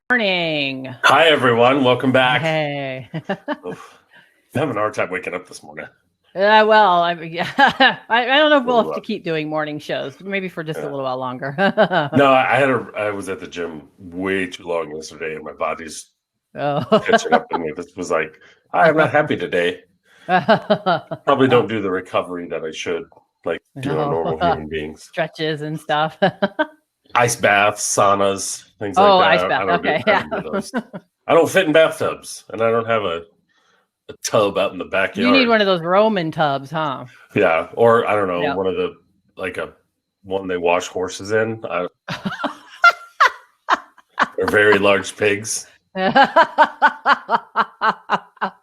Morning. Hi, everyone. Welcome back. Hey. I'm having a hard time waking up this morning. Well, I don't know if we'll have to keep doing morning shows, maybe for just a little while longer. No, I was at the gym way too long yesterday, and my body's catching up to me. This was like, I'm not happy today. Probably don't do the recovery that I should, like normal human beings. Stretches and stuff. Ice baths, saunas, things like that. Ice bath. I don't do those. I don't fit in bathtubs, and I don't have a tub out in the backyard. You need one of those Roman tubs, huh? Yeah, or I don't know, one of the one they wash horses in. Or very large pigs.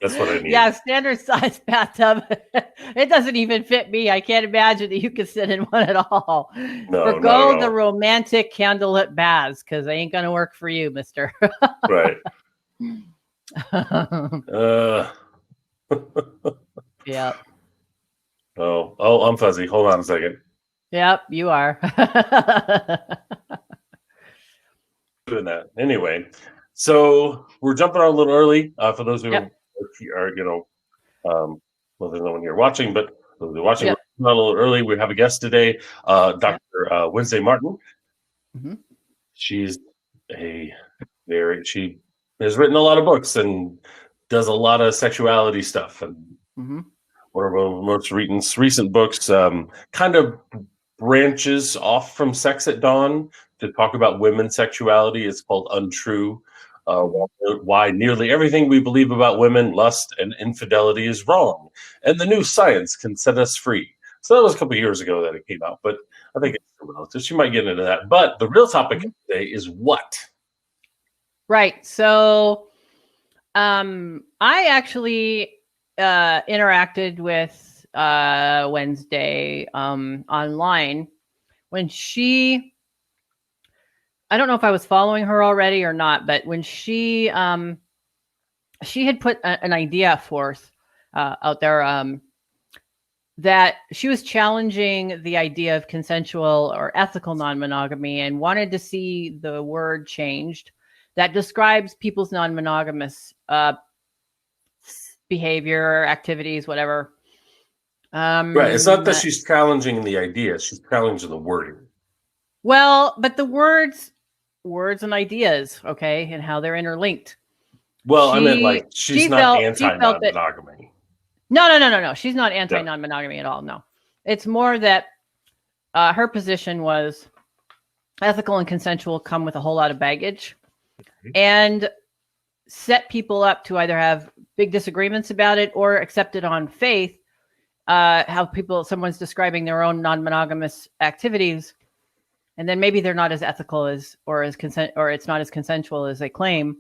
That's what I need. Yeah, standard size bathtub. It doesn't even fit me. I can't imagine that you could sit in one at all. Forgo the romantic candlelit baths because they ain't gonna work for you, mister. Right. Yep. Oh, I'm fuzzy. Hold on a second. Yep, you are. Doing that anyway. So we're jumping on a little early for those who are, well, there's no one here watching, but those who are watching, we're a little early. We have a guest today, Dr. Wednesday Martin. Mm-hmm. She has written a lot of books and does a lot of sexuality stuff. And one of her most recent books kind of branches off from Sex at Dawn to talk about women's sexuality. It's called Untrue. Why nearly everything we believe about women, lust, and infidelity is wrong, and the new science can set us free. So that was a couple of years ago that it came out, but I think it's similar. So she might get into that. But the real topic today is what? Right. So I actually interacted with Wednesday online when I don't know if I was following her already or not, but when she had put an idea forth out there that she was challenging the idea of consensual or ethical non-monogamy and wanted to see the word changed that describes people's non-monogamous behavior, activities, whatever. Right. It's not that she's challenging the idea; she's challenging the wording. Well, but the words and ideas, okay, and how they're interlinked. Well, I meant like she's not anti-non-monogamy. No. She's not anti-non-monogamy at all. No, it's more that her position was ethical and consensual come with a whole lot of baggage and set people up to either have big disagreements about it or accept it on faith. How someone's describing their own non-monogamous activities, and then maybe they're not as ethical or it's not as consensual as they claim.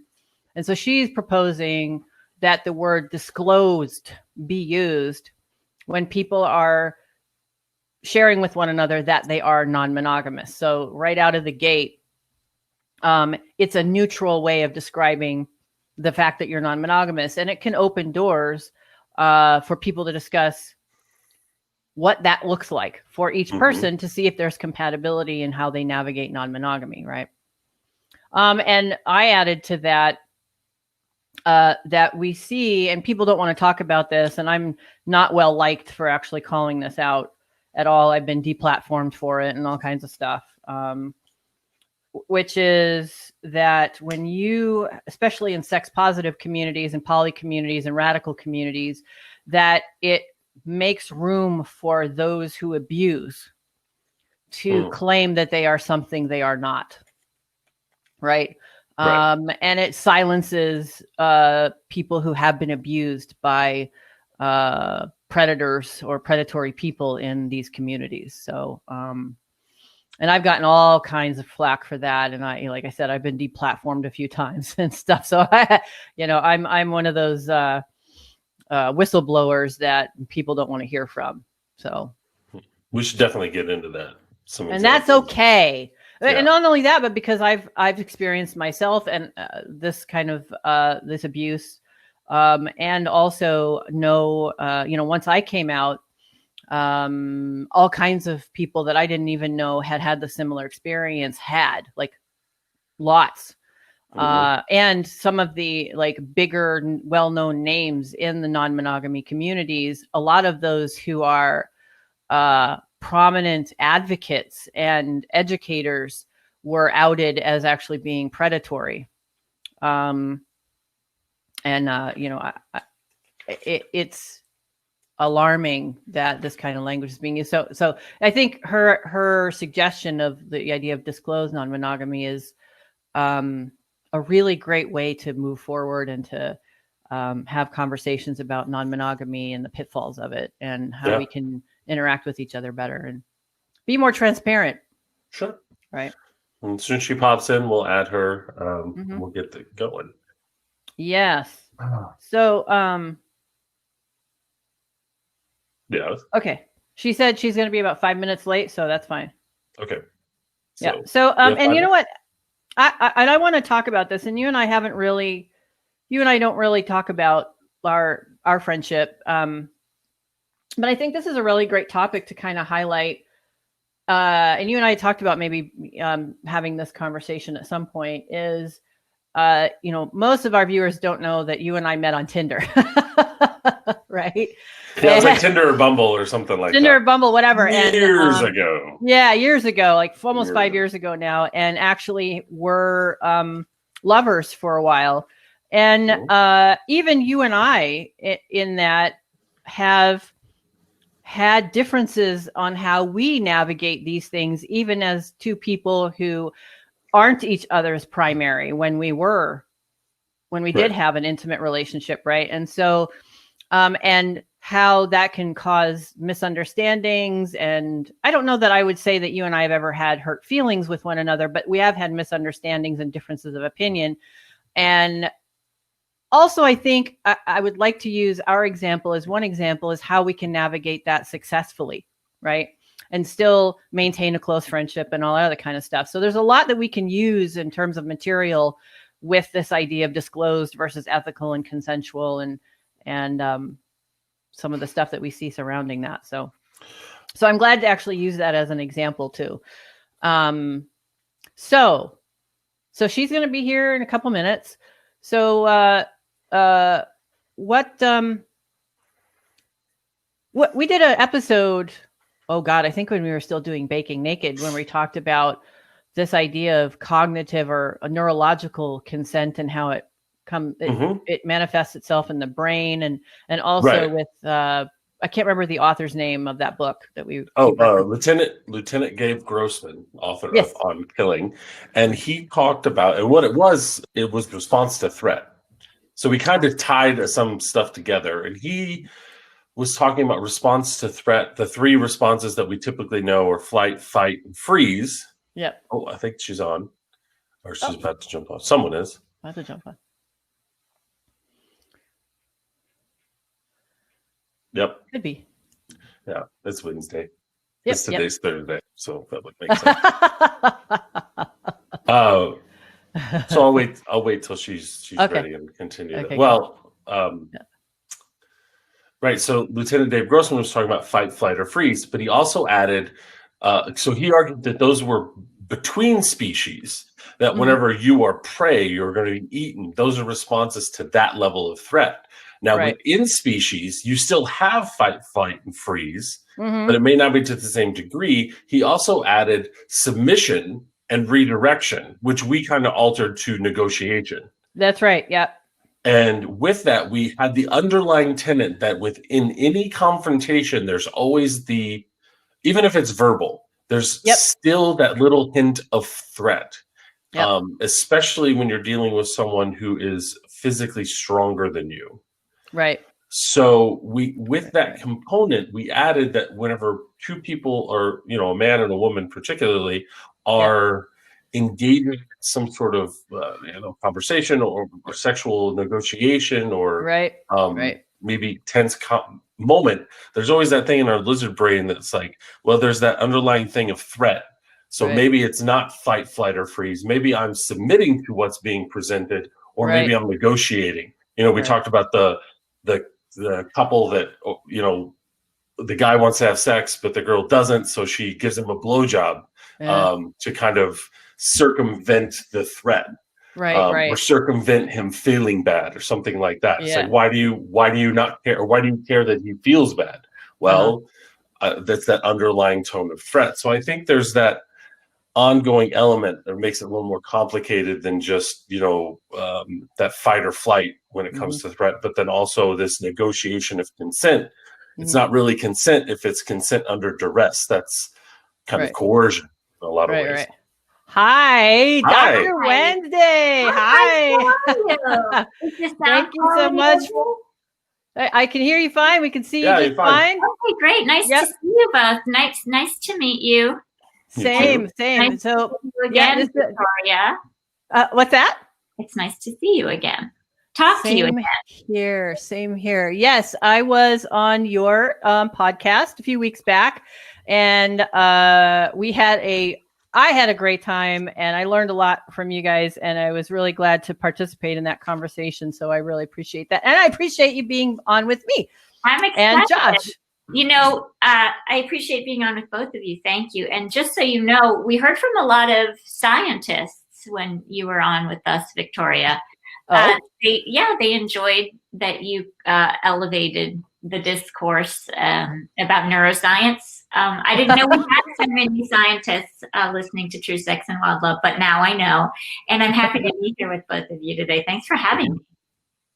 And so she's proposing that the word disclosed be used when people are sharing with one another that they are non-monogamous. So right out of the gate, it's a neutral way of describing the fact that you're non-monogamous, and it can open doors for people to discuss what that looks like for each person to see if there's compatibility in how they navigate non-monogamy, right? And I added to that that we see, and people don't want to talk about this, and I'm not well liked for actually calling this out at all. I've been deplatformed for it and all kinds of stuff, which is that when you, especially in sex positive communities and poly communities and radical communities, that it makes room for those who abuse to claim that they are something they are not. Right. And it silences people who have been abused by predators or predatory people in these communities. So, and I've gotten all kinds of flack for that. And like I said, I've been deplatformed a few times and stuff. So I'm one of those whistleblowers that people don't want to hear from. So we should definitely get into that. And that's okay. Yeah. And not only that, but because I've experienced myself and this kind of this abuse, and also know, once I came out, all kinds of people that I didn't even know had the similar experience, like lots. And some of the like bigger, well-known names in the non-monogamy communities, a lot of those who are prominent advocates and educators were outed as actually being predatory. It's alarming that this kind of language is being used. So I think her suggestion of the idea of disclosed non-monogamy is a really great way to move forward and to have conversations about non-monogamy and the pitfalls of it and how we can interact with each other better and be more transparent. Sure. Right. And as soon as she pops in, we'll add her. We'll get it going. Yes. So, yeah. Okay. She said she's going to be about 5 minutes late, so that's fine. Okay. Yeah. So, and you know what? I want to talk about this, and you and I don't really talk about our friendship. But I think this is a really great topic to kind of highlight. And you and I talked about maybe having this conversation at some point is, most of our viewers don't know that you and I met on Tinder, right? Yeah, it was like Tinder or Bumble or something like Tinder that. or Bumble, whatever. Years ago. Yeah, years ago, like almost 5 years ago now. And actually were lovers for a while. And even you and I in that have had differences on how we navigate these things, even as two people who aren't each other's primary when we did have an intimate relationship, right? And so, and how that can cause misunderstandings. And I don't know that I would say that you and I have ever had hurt feelings with one another, but we have had misunderstandings and differences of opinion. And also, I think I would like to use our example as one example is how we can navigate that successfully, right? And still maintain a close friendship and all that other kind of stuff. So there's a lot that we can use in terms of material with this idea of disclosed versus ethical and consensual and some of the stuff that we see surrounding that. So I'm glad to actually use that as an example too. So she's going to be here in a couple minutes. So what we did an episode, oh God, I think when we were still doing Baking Naked, when we talked about this idea of cognitive or a neurological consent and how it manifests itself in the brain and also with I can't remember the author's name of that book that we Lieutenant Gabe Grossman, author of On Killing, and he talked about, and what it was response to threat. So we kind of tied some stuff together, and he was talking about response to threat. The three responses that we typically know are flight, fight, and freeze. Yep. Oh, I think she's on, or she's about to jump on. Someone is about to jump on. Yep. Could be. Yeah, it's Wednesday. Yep, Today's Thursday, so that would make sense. So I'll wait till she's ready and continue. Okay, well, right. So Lieutenant Dave Grossman was talking about fight, flight, or freeze, but he also added. So he argued that those were between species. That whenever you are prey, you're going to be eaten. Those are responses to that level of threat. Now, within species, you still have fight, flight, and freeze, but it may not be to the same degree. He also added submission and redirection, which we kind of altered to negotiation. That's right. Yep. And with that, we had the underlying tenet that within any confrontation, there's always even if it's verbal, there's still that little hint of threat, especially when you're dealing with someone who is physically stronger than you. Right. So with that component, we added that whenever two people are, a man and a woman particularly, are engaging in some sort of conversation or sexual negotiation or maybe tense moment, there's always that thing in our lizard brain that's like, well, there's that underlying thing of threat. So maybe it's not fight, flight, or freeze. Maybe I'm submitting to what's being presented, or maybe I'm negotiating. We talked about the couple that, the guy wants to have sex, but the girl doesn't. So she gives him a blowjob to kind of circumvent the threat. or circumvent him feeling bad or something like that. It's like, why do you not care, or why do you care that he feels bad? Well, that's that underlying tone of threat. So I think there's that ongoing element that makes it a little more complicated than just, that fight or flight when it comes to threat, but then also this negotiation of consent. It's not really consent if it's consent under duress. That's kind of coercion in a lot of ways. Hi, Dr. Wednesday. Hi. Thank you so much. I can hear you fine. We can see you just fine. Okay, great. Nice to see you both. Nice to meet you. Same. Nice so to see you again, Victoria. What's that? It's nice to see you again. Talk to you again. Same here. Yes, I was on your podcast a few weeks back, and I had a great time, and I learned a lot from you guys, and I was really glad to participate in that conversation. So I really appreciate that, and I appreciate you being on with me. I'm excited. And Josh. I appreciate being on with both of you. Thank you. And just so you know, we heard from a lot of scientists when you were on with us, Victoria. They enjoyed that you elevated the discourse about neuroscience. I didn't know we had so many scientists listening to True Sex and Wild Love, but now I know. And I'm happy to be here with both of you today. Thanks for having me.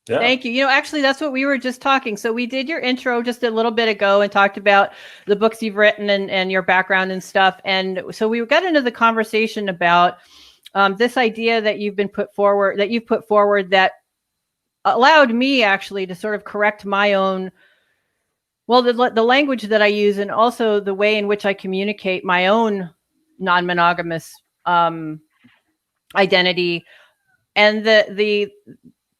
Yeah. Thank you. Actually, that's what we were just talking. So we did your intro just a little bit ago and talked about the books you've written and your background and stuff. And so we got into the conversation about this idea that you've put forward that allowed me actually to sort of correct my own, the language that I use, and also the way in which I communicate my own non-monogamous identity, and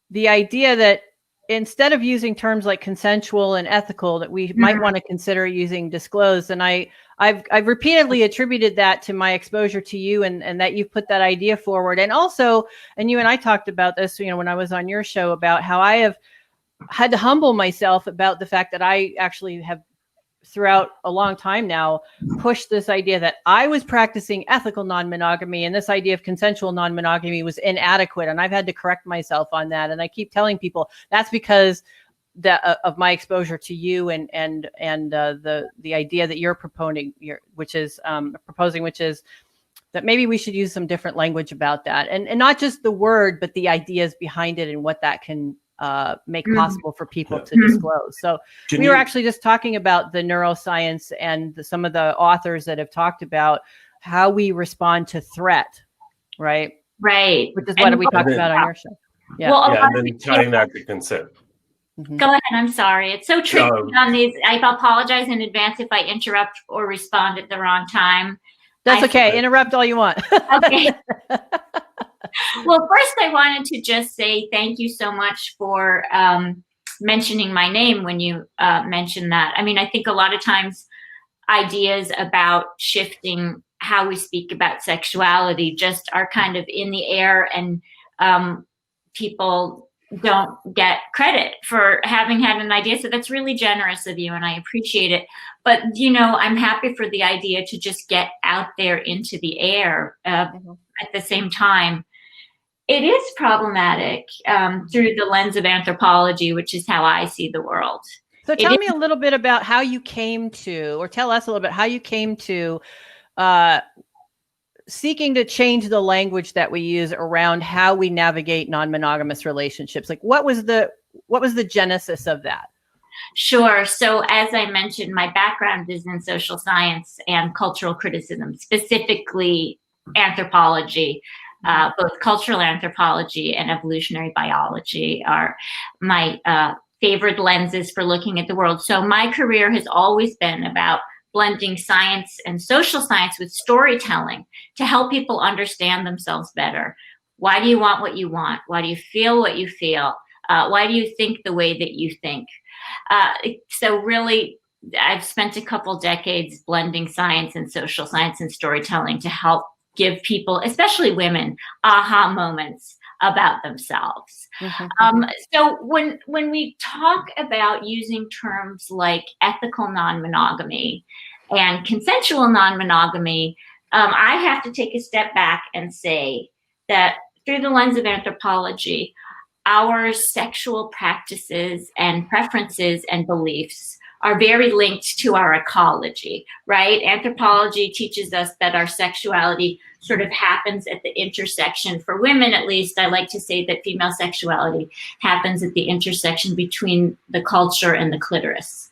the idea that instead of using terms like consensual and ethical, that we might want to consider using disclosed. And I've repeatedly attributed that to my exposure to you, and that you've put that idea forward. And also, and you and I talked about this, when I was on your show, about how I have had to humble myself about the fact that I actually have, throughout a long time now, pushed this idea that I was practicing ethical non-monogamy, and this idea of consensual non-monogamy was inadequate. And I've had to correct myself on that. And I keep telling people that's because of my exposure to you and the idea that you're proposing, which is that maybe we should use some different language about that, and not just the word, but the ideas behind it and what that can make possible for people to disclose. So we were actually just talking about the neuroscience and some of the authors that have talked about how we respond to threat, right? Right. Which is what we talked about on your show. Yeah. And then tying that to consent. Go ahead. I'm sorry. It's so tricky on these. I apologize in advance if I interrupt or respond at the wrong time. That's okay. Interrupt all you want. Okay. Well, first I wanted to just say thank you so much for mentioning my name when you mentioned that. I mean, I think a lot of times ideas about shifting how we speak about sexuality just are kind of in the air, and people don't get credit for having had an idea. So that's really generous of you, and I appreciate it. But, I'm happy for the idea to just get out there into the air at the same time. It is problematic through the lens of anthropology, which is how I see the world. So tell me a little bit about how you came to, or tell us a little bit how you came to seeking to change the language that we use around how we navigate non-monogamous relationships. Like, what was the genesis of that? Sure. So as I mentioned, my background is in social science and cultural criticism, specifically anthropology. Both cultural anthropology and evolutionary biology are my favorite lenses for looking at the world. So my career has always been about blending science and social science with storytelling to help people understand themselves better. Why do you want what you want? Why do you feel what you feel? Why do you think the way that you think? So really, I've spent a couple decades blending science and social science and storytelling to help give people, especially women, aha moments about themselves. So when we talk about using terms like ethical non-monogamy and consensual non-monogamy, I have to take a step back and say that through the lens of anthropology, our sexual practices and preferences and beliefs are very linked to our ecology, right? Anthropology teaches us that our sexuality sort of happens at the intersection. For women, at least, I like to say that female sexuality happens at the intersection between the culture and the clitoris,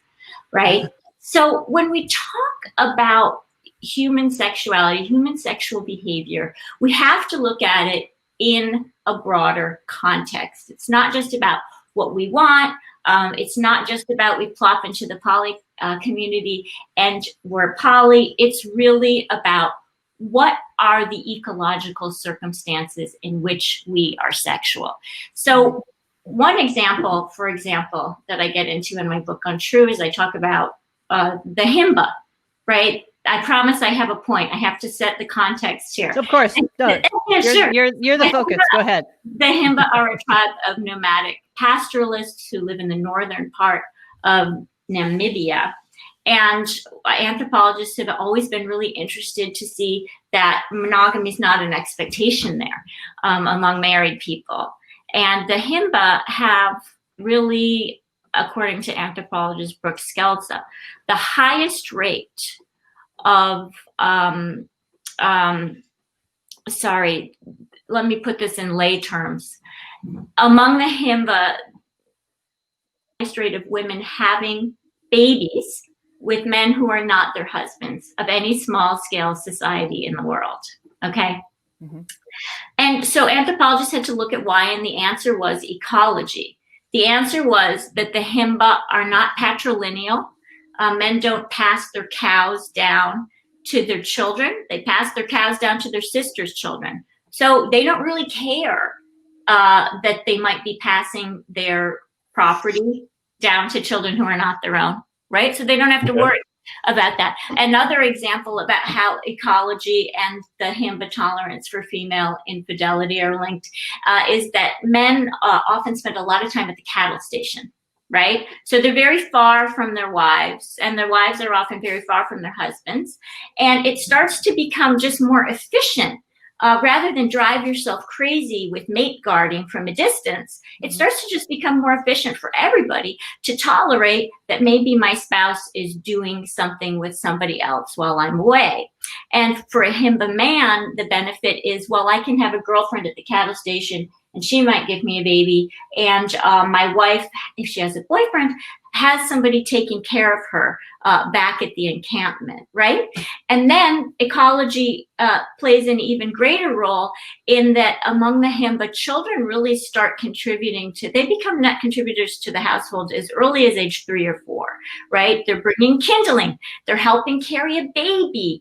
right? So when we talk about human sexuality, human sexual behavior, we have to look at it in a broader context. It's not just about what we want. It's not just about we plop into the poly community and we're poly. It's really about what are the ecological circumstances in which we are sexual. So one example, for example, that I get into in my book on True is I talk about the himba, right? I promise I have a point. I have to set the context here. Of course. Yeah, sure. You're the focus. Go ahead. The himba are a tribe of nomadic pastoralists who live in the northern part of Namibia. And anthropologists have always been really interested to see that monogamy is not an expectation there among married people. And the himba have really, according to anthropologist Brooks Skelza, the highest rate of, sorry, let me put this in lay terms. Among the himba, the highest rate of women having babies with men who are not their husbands of any small scale society in the world, okay? Mm-hmm. And so anthropologists had to look at why, and the answer was ecology. The answer was that the himba are not patrilineal. Men don't pass their cows down to their children. They pass their cows down to their sisters' children. So they don't really care that they might be passing their property down to children who are not their own, right? So they don't have to worry about that. Another example about how ecology and the himba tolerance for female infidelity are linked is that men often spend a lot of time at the cattle station. Right? So they're very far from their wives, and their wives are often very far from their husbands. And it starts to become just more efficient. Rather than drive yourself crazy with mate guarding from a distance, it starts to just become more efficient for everybody to tolerate that maybe my spouse is doing something with somebody else while I'm away. And for a himba man, the benefit is, well, I can have a girlfriend at the cattle station and she might give me a baby. And my wife, if she has a boyfriend, has somebody taking care of her back at the encampment, right? And then ecology plays an even greater role in that among the himba, children really start contributing to, they become net contributors to the household as early as age 3 or 4, right? They're bringing kindling, they're helping carry a baby,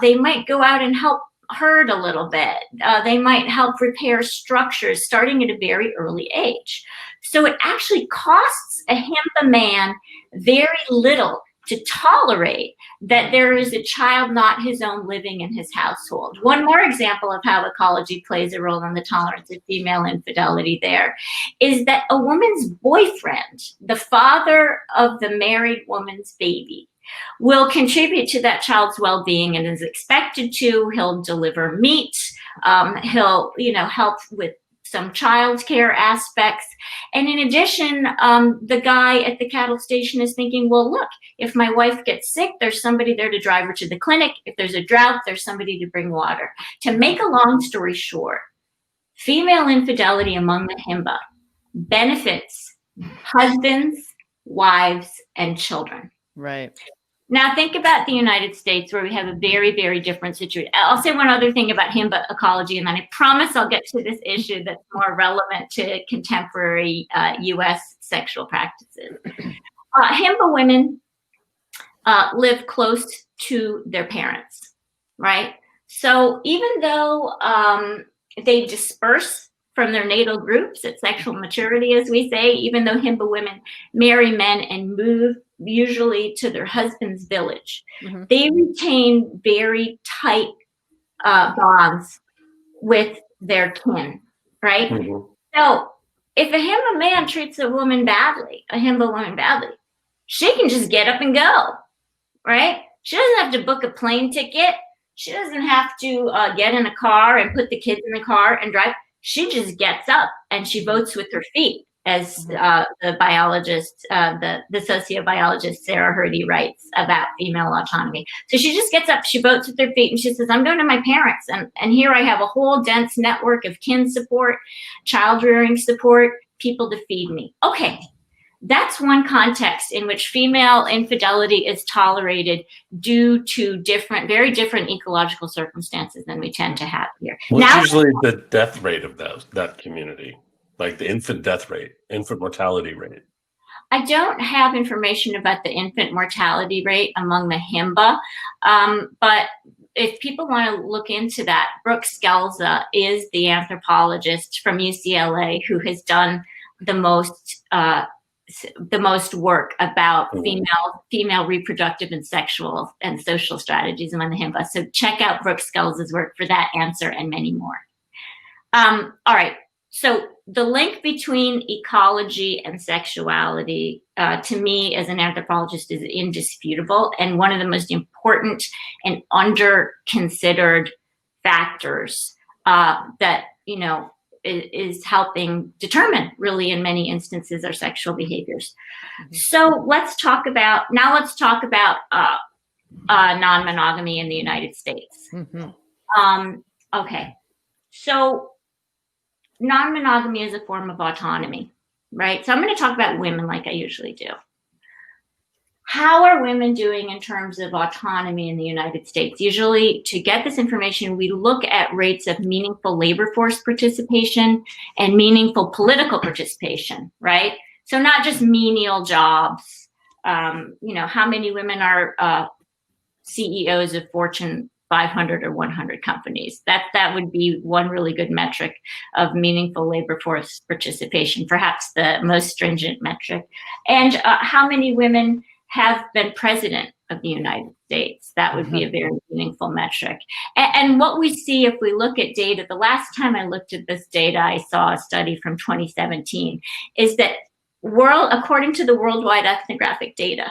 they might go out and help herd a little bit. They might help repair structures starting at a very early age. So it actually costs a himba man very little to tolerate that there is a child not his own living in his household. One more example of how ecology plays a role in the tolerance of female infidelity there is that a woman's boyfriend, the father of the married woman's baby, will contribute to that child's well-being and is expected to. He'll deliver meat. He'll, help with some child care aspects. And in addition, the guy at the cattle station is thinking, well, look, if my wife gets sick, there's somebody there to drive her to the clinic. If there's a drought, there's somebody to bring water. To make a long story short, female infidelity among the himba benefits husbands, wives, and children. Right. Now think about the United States, where we have a very, very different situation. I'll say one other thing about himba ecology, and then I promise I'll get to this issue that's more relevant to contemporary U.S. sexual practices. Himba women live close to their parents, right? So even though they disperse from their natal groups at sexual maturity, as we say, even though himba women marry men and move usually to their husband's village, they retain very tight bonds with their kin, right? So if a himba man treats a woman badly, a himba woman badly, she can just get up and go, right? She doesn't have to book a plane ticket. She doesn't have to get in a car and put the kids in the car and drive. she just gets up and she votes with her feet, as the biologist, the sociobiologist Sarah Hrdy writes about female autonomy. So she just gets up, she votes with her feet, and she says, I'm going to my parents. And here I have a whole dense network of kin support, child rearing support, people to feed me. Okay. That's one context in which female infidelity is tolerated due to very different ecological circumstances than we tend to have here. What's usually the death rate of that community? Like the infant death rate, infant mortality rate? I don't have information about the infant mortality rate among the Himba, but if people want to look into that, Brooke Scelza is the anthropologist from UCLA who has done the most work about female reproductive and sexual and social strategies among the Himba. So check out Brooke Scelza's work for that answer and many more. All right. So the link between ecology and sexuality, to me as an anthropologist, is indisputable and one of the most important and under-considered factors that, is helping determine, really, in many instances, our sexual behaviors. So let's talk about non-monogamy in the United States. Okay, so non-monogamy is a form of autonomy, right? So I'm going to talk about women like I usually do. How are women doing in terms of autonomy in the United States? Usually, to get this information, we look at rates of meaningful labor force participation and meaningful political participation, right? So not just menial jobs. How many women are CEOs of Fortune 500 or 100 companies? That would be one really good metric of meaningful labor force participation, perhaps the most stringent metric. And how many women have been president of the United States? That would be a very meaningful metric. And what we see if we look at data, the last time I looked at this data, I saw a study from 2017, is that according to the worldwide ethnographic data,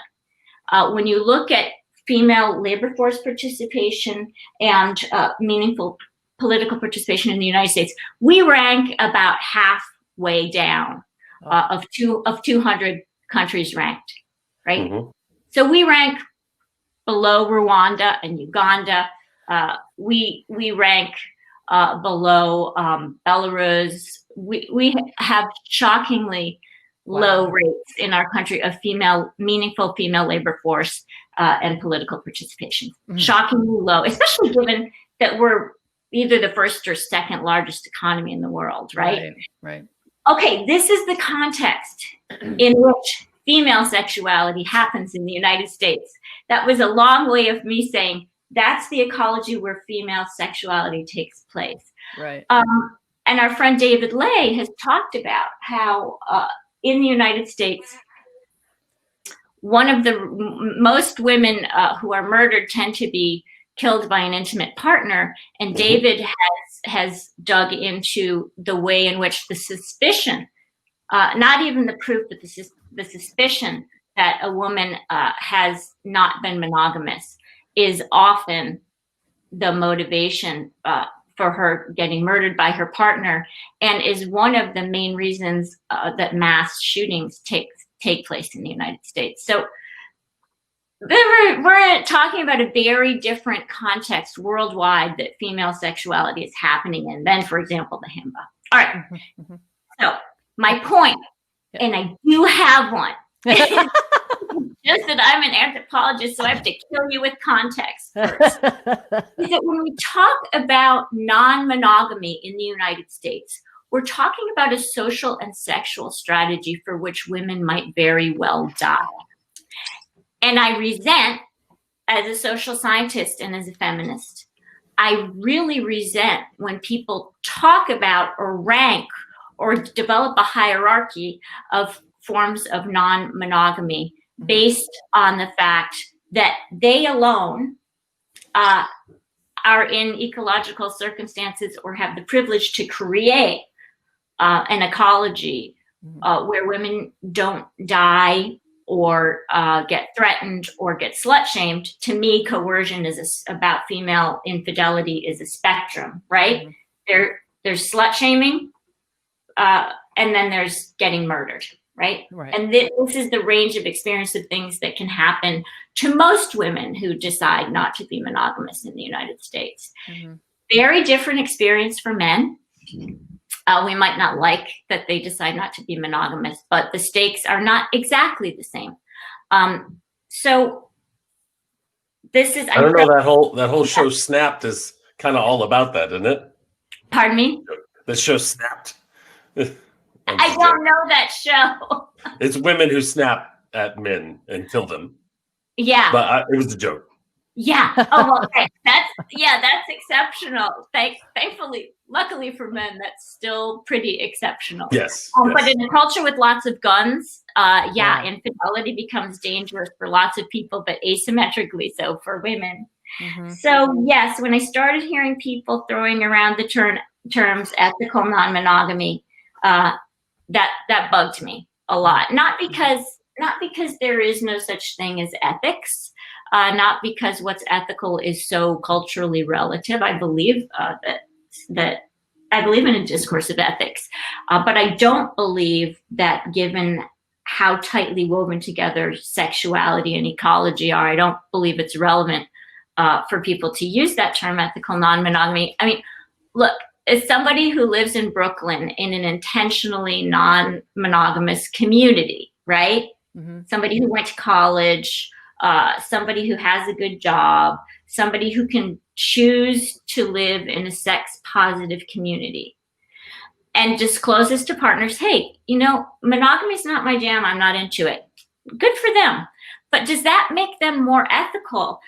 when you look at female labor force participation and meaningful political participation in the United States, we rank about halfway down of 200 countries ranked. Right? So we rank below Rwanda and Uganda. We rank below Belarus. We have shockingly low rates in our country of meaningful female labor force and political participation. Shockingly low, especially given that we're either the first or second largest economy in the world, right? Right. Okay, this is the context in which female sexuality happens in the United States. That was a long way of me saying that's the ecology where female sexuality takes place. Right. And our friend David Ley has talked about how in the United States, one of the most women who are murdered tend to be killed by an intimate partner. And David has dug into the way in which the suspicion, not even the proof, but the suspicion that a woman has not been monogamous is often the motivation for her getting murdered by her partner, and is one of the main reasons that mass shootings take place in the United States. So we're talking about a very different context worldwide that female sexuality is happening in than, for example, the Himba. All right. So my point, and I do have one, just that I'm an anthropologist, so I have to kill you with context first, is that when we talk about non-monogamy in the United States, we're talking about a social and sexual strategy for which women might very well die. And I resent, as a social scientist and as a feminist, I really resent when people talk about or rank or develop a hierarchy of forms of non-monogamy based on the fact that they alone are in ecological circumstances or have the privilege to create an ecology where women don't die or get threatened or get slut-shamed. To me, coercion is about female infidelity is a spectrum, right? there's slut shaming, and then there's getting murdered, right? And this is the range of experience of things that can happen to most women who decide not to be monogamous in the United States. Very different experience for men. We might not like that they decide not to be monogamous, but the stakes are not exactly the same. So this is, I don't know, that whole show Snapped is kind of all about that, isn't it? Pardon me? The show Snapped. I don't know that show. It's women who snap at men and kill them. Yeah. But it was a joke. Yeah. Oh, well, okay. That's exceptional. Thankfully, luckily for men, that's still pretty exceptional. Yes. But in a culture with lots of guns, infidelity becomes dangerous for lots of people, but asymmetrically so for women. So yes, when I started hearing people throwing around the terms ethical non-monogamy, that bugged me a lot. Not because there is no such thing as ethics. Not because what's ethical is so culturally relative. I believe that I believe in a discourse of ethics, but I don't believe that given how tightly woven together sexuality and ecology are, I don't believe it's relevant for people to use that term ethical non-monogamy. I mean, look, as somebody who lives in Brooklyn in an intentionally non-monogamous community, right? Somebody who went to college, somebody who has a good job, somebody who can choose to live in a sex positive community and discloses to partners, hey, monogamy is not my jam. I'm not into it. Good for them. But does that make them more ethical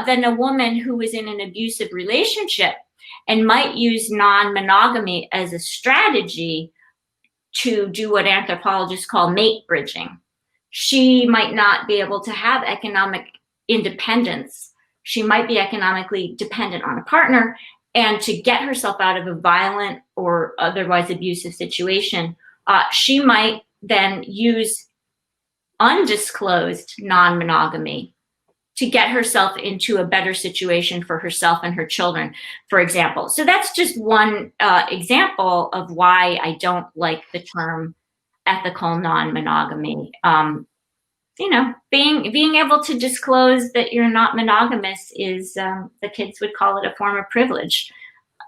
than a woman who is in an abusive relationship and might use non-monogamy as a strategy to do what anthropologists call mate bridging? She might not be able to have economic independence. She might be economically dependent on a partner, and to get herself out of a violent or otherwise abusive situation, she might then use undisclosed non-monogamy to get herself into a better situation for herself and her children, for example. So that's just one example of why I don't like the term ethical non-monogamy. Being able to disclose that you're not monogamous is, the kids would call it a form of privilege.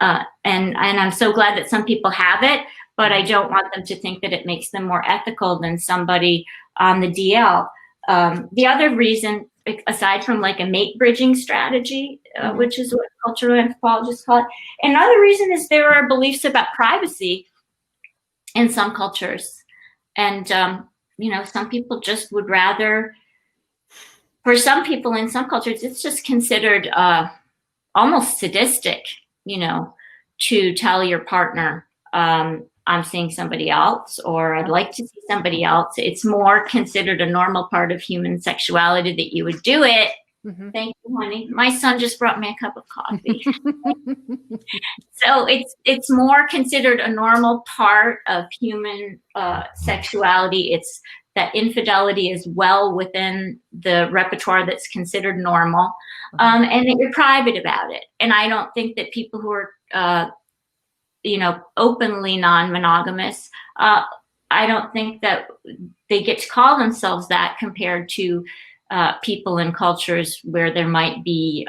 And I'm so glad that some people have it, but I don't want them to think that it makes them more ethical than somebody on the DL. The other reason, aside from like a mate bridging strategy, which is what cultural anthropologists call it, another reason is there are beliefs about privacy in some cultures. And, some people just would rather, for some people in some cultures, it's just considered almost sadistic, to tell your partner, I'm seeing somebody else, or I'd like to see somebody else. It's more considered a normal part of human sexuality that you would do it. Thank you, honey. My son just brought me a cup of coffee. So it's more considered a normal part of human sexuality. It's that infidelity is well within the repertoire that's considered normal, and that you're private about it. And I don't think that people who are openly non-monogamous, I don't think that they get to call themselves that compared to people in cultures where there might be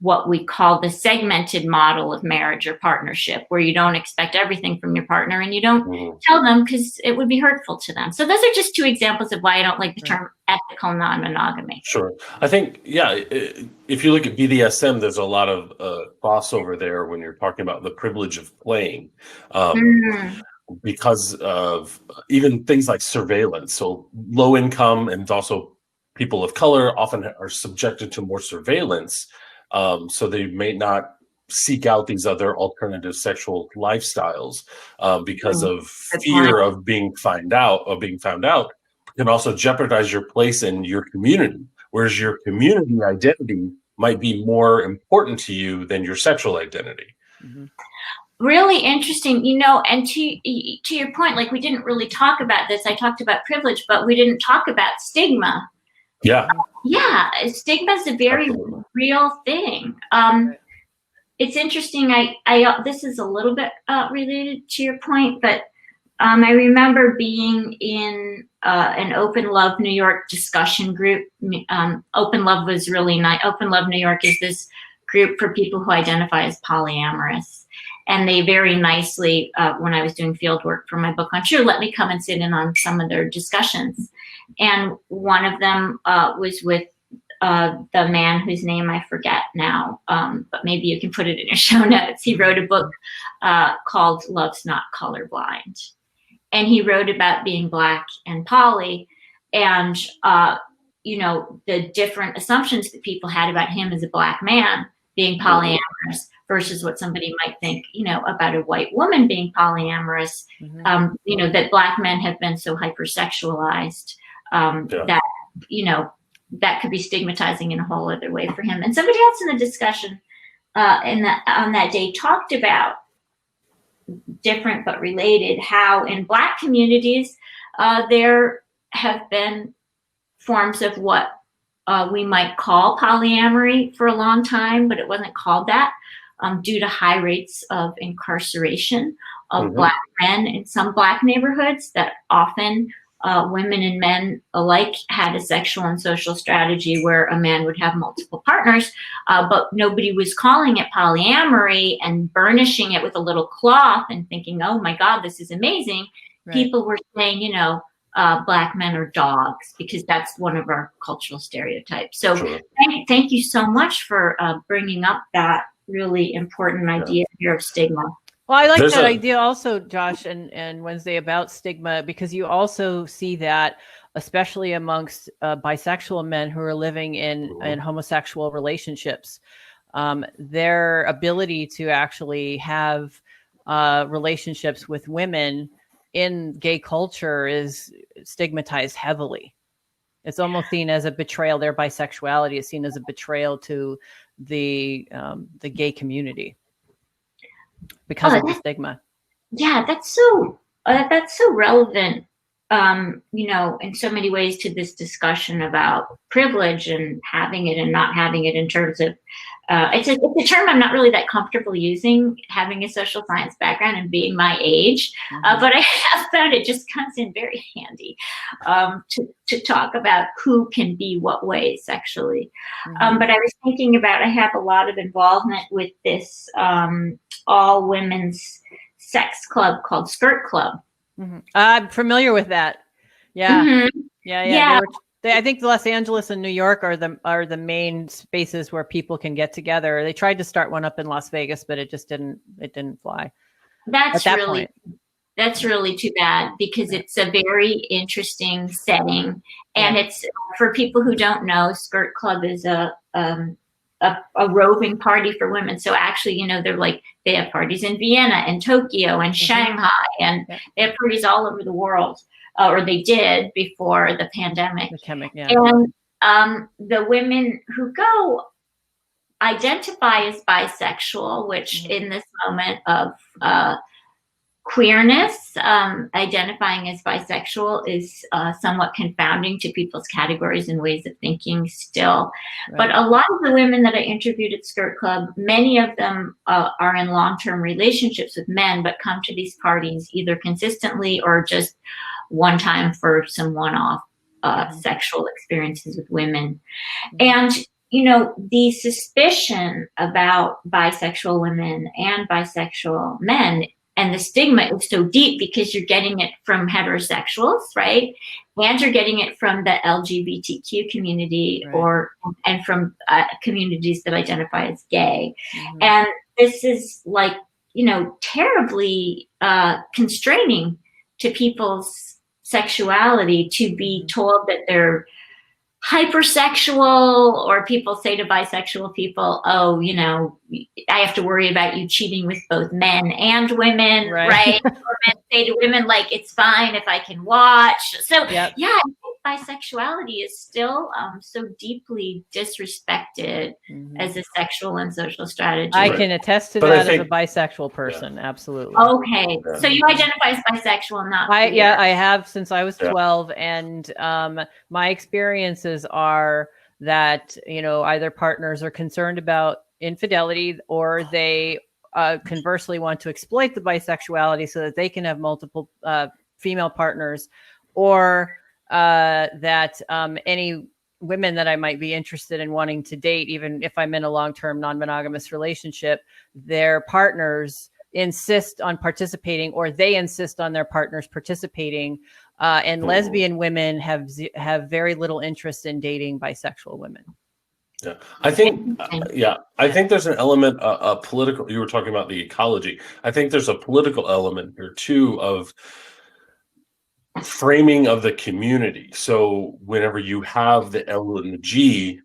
what we call the segmented model of marriage or partnership, where you don't expect everything from your partner and you don't tell them because it would be hurtful to them. So those are just two examples of why I don't like the term ethical non-monogamy. Sure. I think, if you look at BDSM, there's a lot of crossover there when you're talking about the privilege of playing. Because of even things like surveillance. So low income and also people of color often are subjected to more surveillance. So they may not seek out these other alternative sexual lifestyles because of fear of being found out, can also jeopardize your place in your community. Whereas your community identity might be more important to you than your sexual identity. Really interesting, and to your point, like we didn't really talk about this. I talked about privilege, but we didn't talk about stigma. Yeah, stigma is a very real thing. it's interesting. I this is a little bit related to your point, but I remember being in an Open Love New York discussion group. Open Love was really nice. Open Love New York is this group for people who identify as polyamorous. And they very nicely, when I was doing field work for my book on True, let me come and sit in on some of their discussions. And one of them was with the man whose name I forget now, but maybe you can put it in your show notes. He wrote a book called Love's Not Colorblind. And he wrote about being Black and poly, and you know, the different assumptions that people had about him as a Black man being polyamorous versus what somebody might think, you know, about a white woman being polyamorous. You know, that Black men have been so hypersexualized that, you know, that could be stigmatizing in a whole other way for him. And somebody else in the discussion on that day talked about, different but related, how in Black communities there have been forms of what we might call polyamory for a long time, but it wasn't called that due to high rates of incarceration of Black men in some Black neighborhoods, that often women and men alike had a sexual and social strategy where a man would have multiple partners, but nobody was calling it polyamory and burnishing it with a little cloth and thinking, oh my God, this is amazing. Right. People were saying, you know, Black men are dogs, because that's one of our cultural stereotypes. So thank you so much for bringing up that really important idea here of stigma. Well, I like that idea also, Josh and Wednesday, about stigma, because you also see that, especially amongst bisexual men who are living in homosexual relationships, their ability to actually have relationships with women in gay culture is stigmatized heavily. It's almost seen as a betrayal. Their bisexuality is seen as a betrayal to the gay community because of the stigma. Yeah, that's so relevant, you know, in so many ways to this discussion about privilege and having it and not having it, in terms of it's a term I'm not really that comfortable using, having a social science background and being my age, but I have found it just comes in very handy to talk about who can be what way sexually. But I was thinking about, I have a lot of involvement with this all women's sex club called Skirt Club. I'm familiar with that. Yeah. Yeah. I think Los Angeles and New York are the main spaces where people can get together. They tried to start one up in Las Vegas, but it didn't fly. That's really too bad, because it's a very interesting setting, and it's, for people who don't know, Skirt Club is a roving party for women. So actually, you know, they have parties in Vienna and Tokyo and Shanghai, and they have parties all over the world. Or they did before the pandemic. And the women who go identify as bisexual, which in this moment of queerness, identifying as bisexual is somewhat confounding to people's categories and ways of thinking still. But a lot of the women that I interviewed at Skirt Club, many of them are in long-term relationships with men, but come to these parties either consistently or just one time for some one-off sexual experiences with women. And, you know, the suspicion about bisexual women and bisexual men, and the stigma is so deep, because you're getting it from heterosexuals, right? And you're getting it from the LGBTQ community, and from communities that identify as gay. And this is, like, you know, terribly constraining to people's sexuality, to be told that they're hypersexual, or people say to bisexual people, oh, you know, I have to worry about you cheating with both men and women, right? Or men say to women, like, it's fine if I can watch. So I think bisexuality is still so deeply disrespected as a sexual and social strategy. I can attest to that as a bisexual person. Absolutely. Okay. So you identify as bisexual, not queer. I have since I was 12. And my experiences are that, you know, either partners are concerned about infidelity, or they conversely want to exploit the bisexuality so that they can have multiple female partners, or that any women that I might be interested in wanting to date, even if I'm in a long-term non-monogamous relationship, their partners insist on participating, or they insist on their partners participating. And lesbian women have very little interest in dating bisexual women. Yeah, I think there's an element, a political. You were talking about the ecology. I think there's a political element here too of framing of the community. So whenever you have the L and the G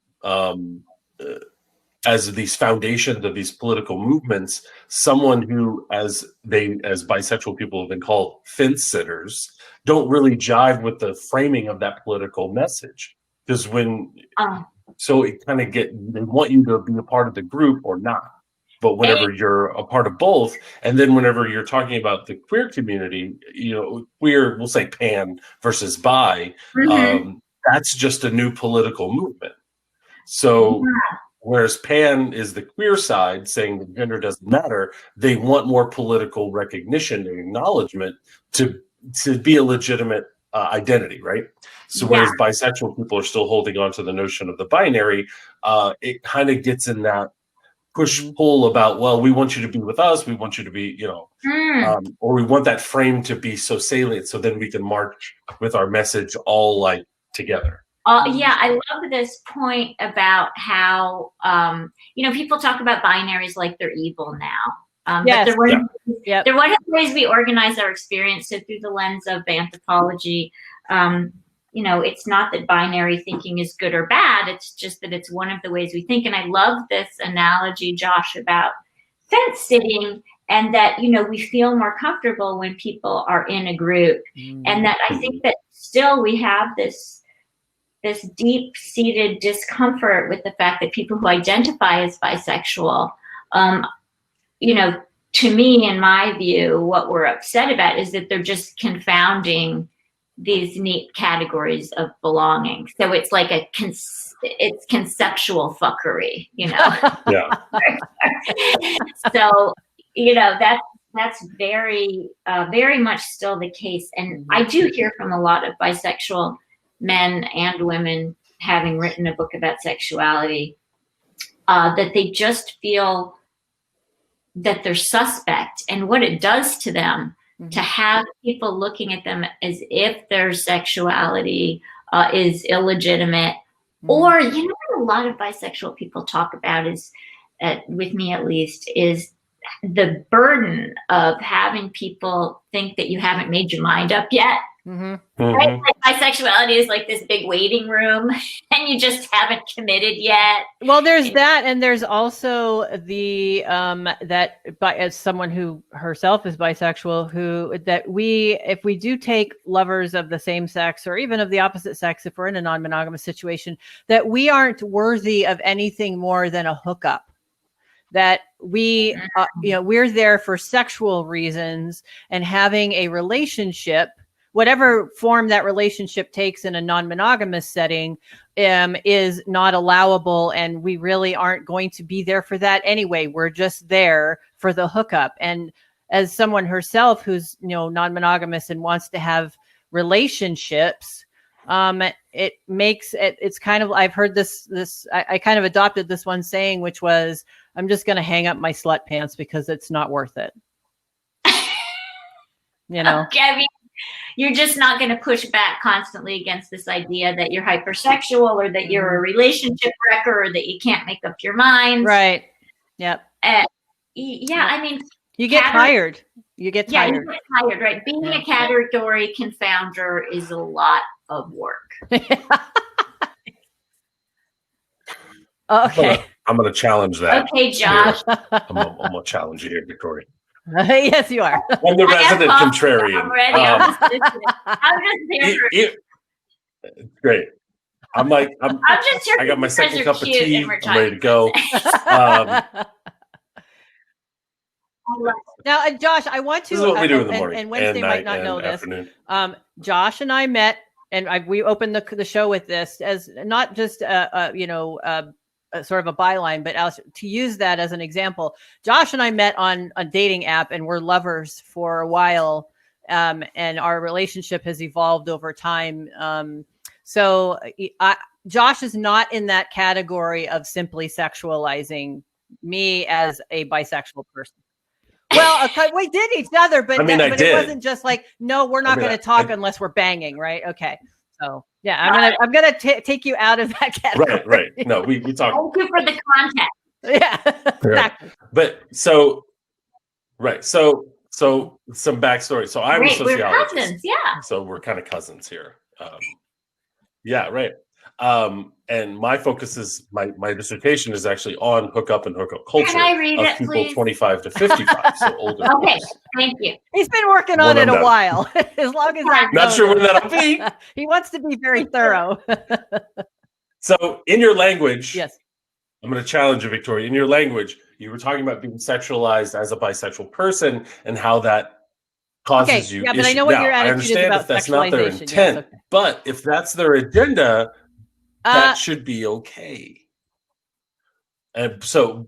as these foundations of these political movements, someone who, as bisexual people have been called, fence sitters, don't really jive with the framing of that political message. Because so it kind of they want you to be a part of the group or not. But whenever you're a part of both, and then whenever you're talking about the queer community, queer, we'll say pan versus bi, that's just a new political movement. So whereas pan is the queer side saying that gender doesn't matter, they want more political recognition and acknowledgement to be a legitimate identity, right? So whereas bisexual people are still holding on to the notion of the binary, it kind of gets in that push-pull about, well, we want you to be with us, we want you to be, or we want that frame to be so salient, so then we can march with our message all like together. I love this point about how, people talk about binaries like they're evil now. Yes. But they're one of the ways we organize our experience. So through the lens of anthropology, it's not that binary thinking is good or bad. It's just that it's one of the ways we think. And I love this analogy, Josh, about fence sitting, and that, we feel more comfortable when people are in a group. And that I think that still we have this deep-seated discomfort with the fact that people who identify as bisexual, to me, in my view, what we're upset about is that they're just confounding these neat categories of belonging. So it's like it's conceptual fuckery, Yeah. So, that's very, very much still the case. And I do hear from a lot of bisexual men and women, having written a book about sexuality, that they just feel that they're suspect, and what it does to them to have people looking at them as if their sexuality is illegitimate. Or, what a lot of bisexual people talk about is, with me at least, is the burden of having people think that you haven't made your mind up yet. Right? Like bisexuality is like this big waiting room and you just haven't committed yet. Well, there's that, and there's also the as someone who herself is bisexual, if we do take lovers of the same sex or even of the opposite sex, if we're in a non-monogamous situation, that we aren't worthy of anything more than a hookup. That we we're there for sexual reasons, and having a relationship, whatever form that relationship takes in a non-monogamous setting, is not allowable. And we really aren't going to be there for that anyway. We're just there for the hookup. And as someone herself who's, non-monogamous and wants to have relationships, it makes it's kind of, I've heard I kind of adopted this one saying, which was, I'm just going to hang up my slut pants because it's not worth it. Okay, I mean, you're just not going to push back constantly against this idea that you're hypersexual, or that you're a relationship wrecker, or that you can't make up your mind. Right. Yep. I mean, you get tired. You get tired. You get tired, right? Being a category confounder is a lot of work. Okay. I'm going to challenge that. Okay, Josh. I'm going to challenge you here, Victoria. Yes, you are. I'm the resident contrarian. I'm ready. I'm just here. Great. I'm just here. I got my second cup of tea. I'm ready to go. Now, Josh, I want to. This is what we do in the morning. And Wednesday might not know this. Josh and I met, and we opened the show with this as not just a sort of a byline, but to use that as an example, Josh and I met on a dating app and we're lovers for a while. And our relationship has evolved over time. So Josh is not in that category of simply sexualizing me as a bisexual person. Well, we did each other, but, it wasn't just like, no, we're not going to talk unless we're banging, right? Okay. So yeah, I'm gonna take you out of that category. Right. No, we talk. Thank you for the context. Yeah, exactly. But so some backstory. So I'm a sociologist. We're cousins, yeah. So we're kind of cousins here. Yeah, right. And my focus is my dissertation is actually on hookup and hookup culture. Can I read of it, people please? 25 to 55, so older. Okay, thank you. He's been working on it a while. As long as I'm not sure when that'll be. He wants to be very thorough. So in your language, yes, I'm going to challenge you, Victoria. In your language, you were talking about being sexualized as a bisexual person and how that causes you. Yeah, but I know what your attitude is about if that's not their intent, yes, okay. But if that's their agenda, that should be okay. And so,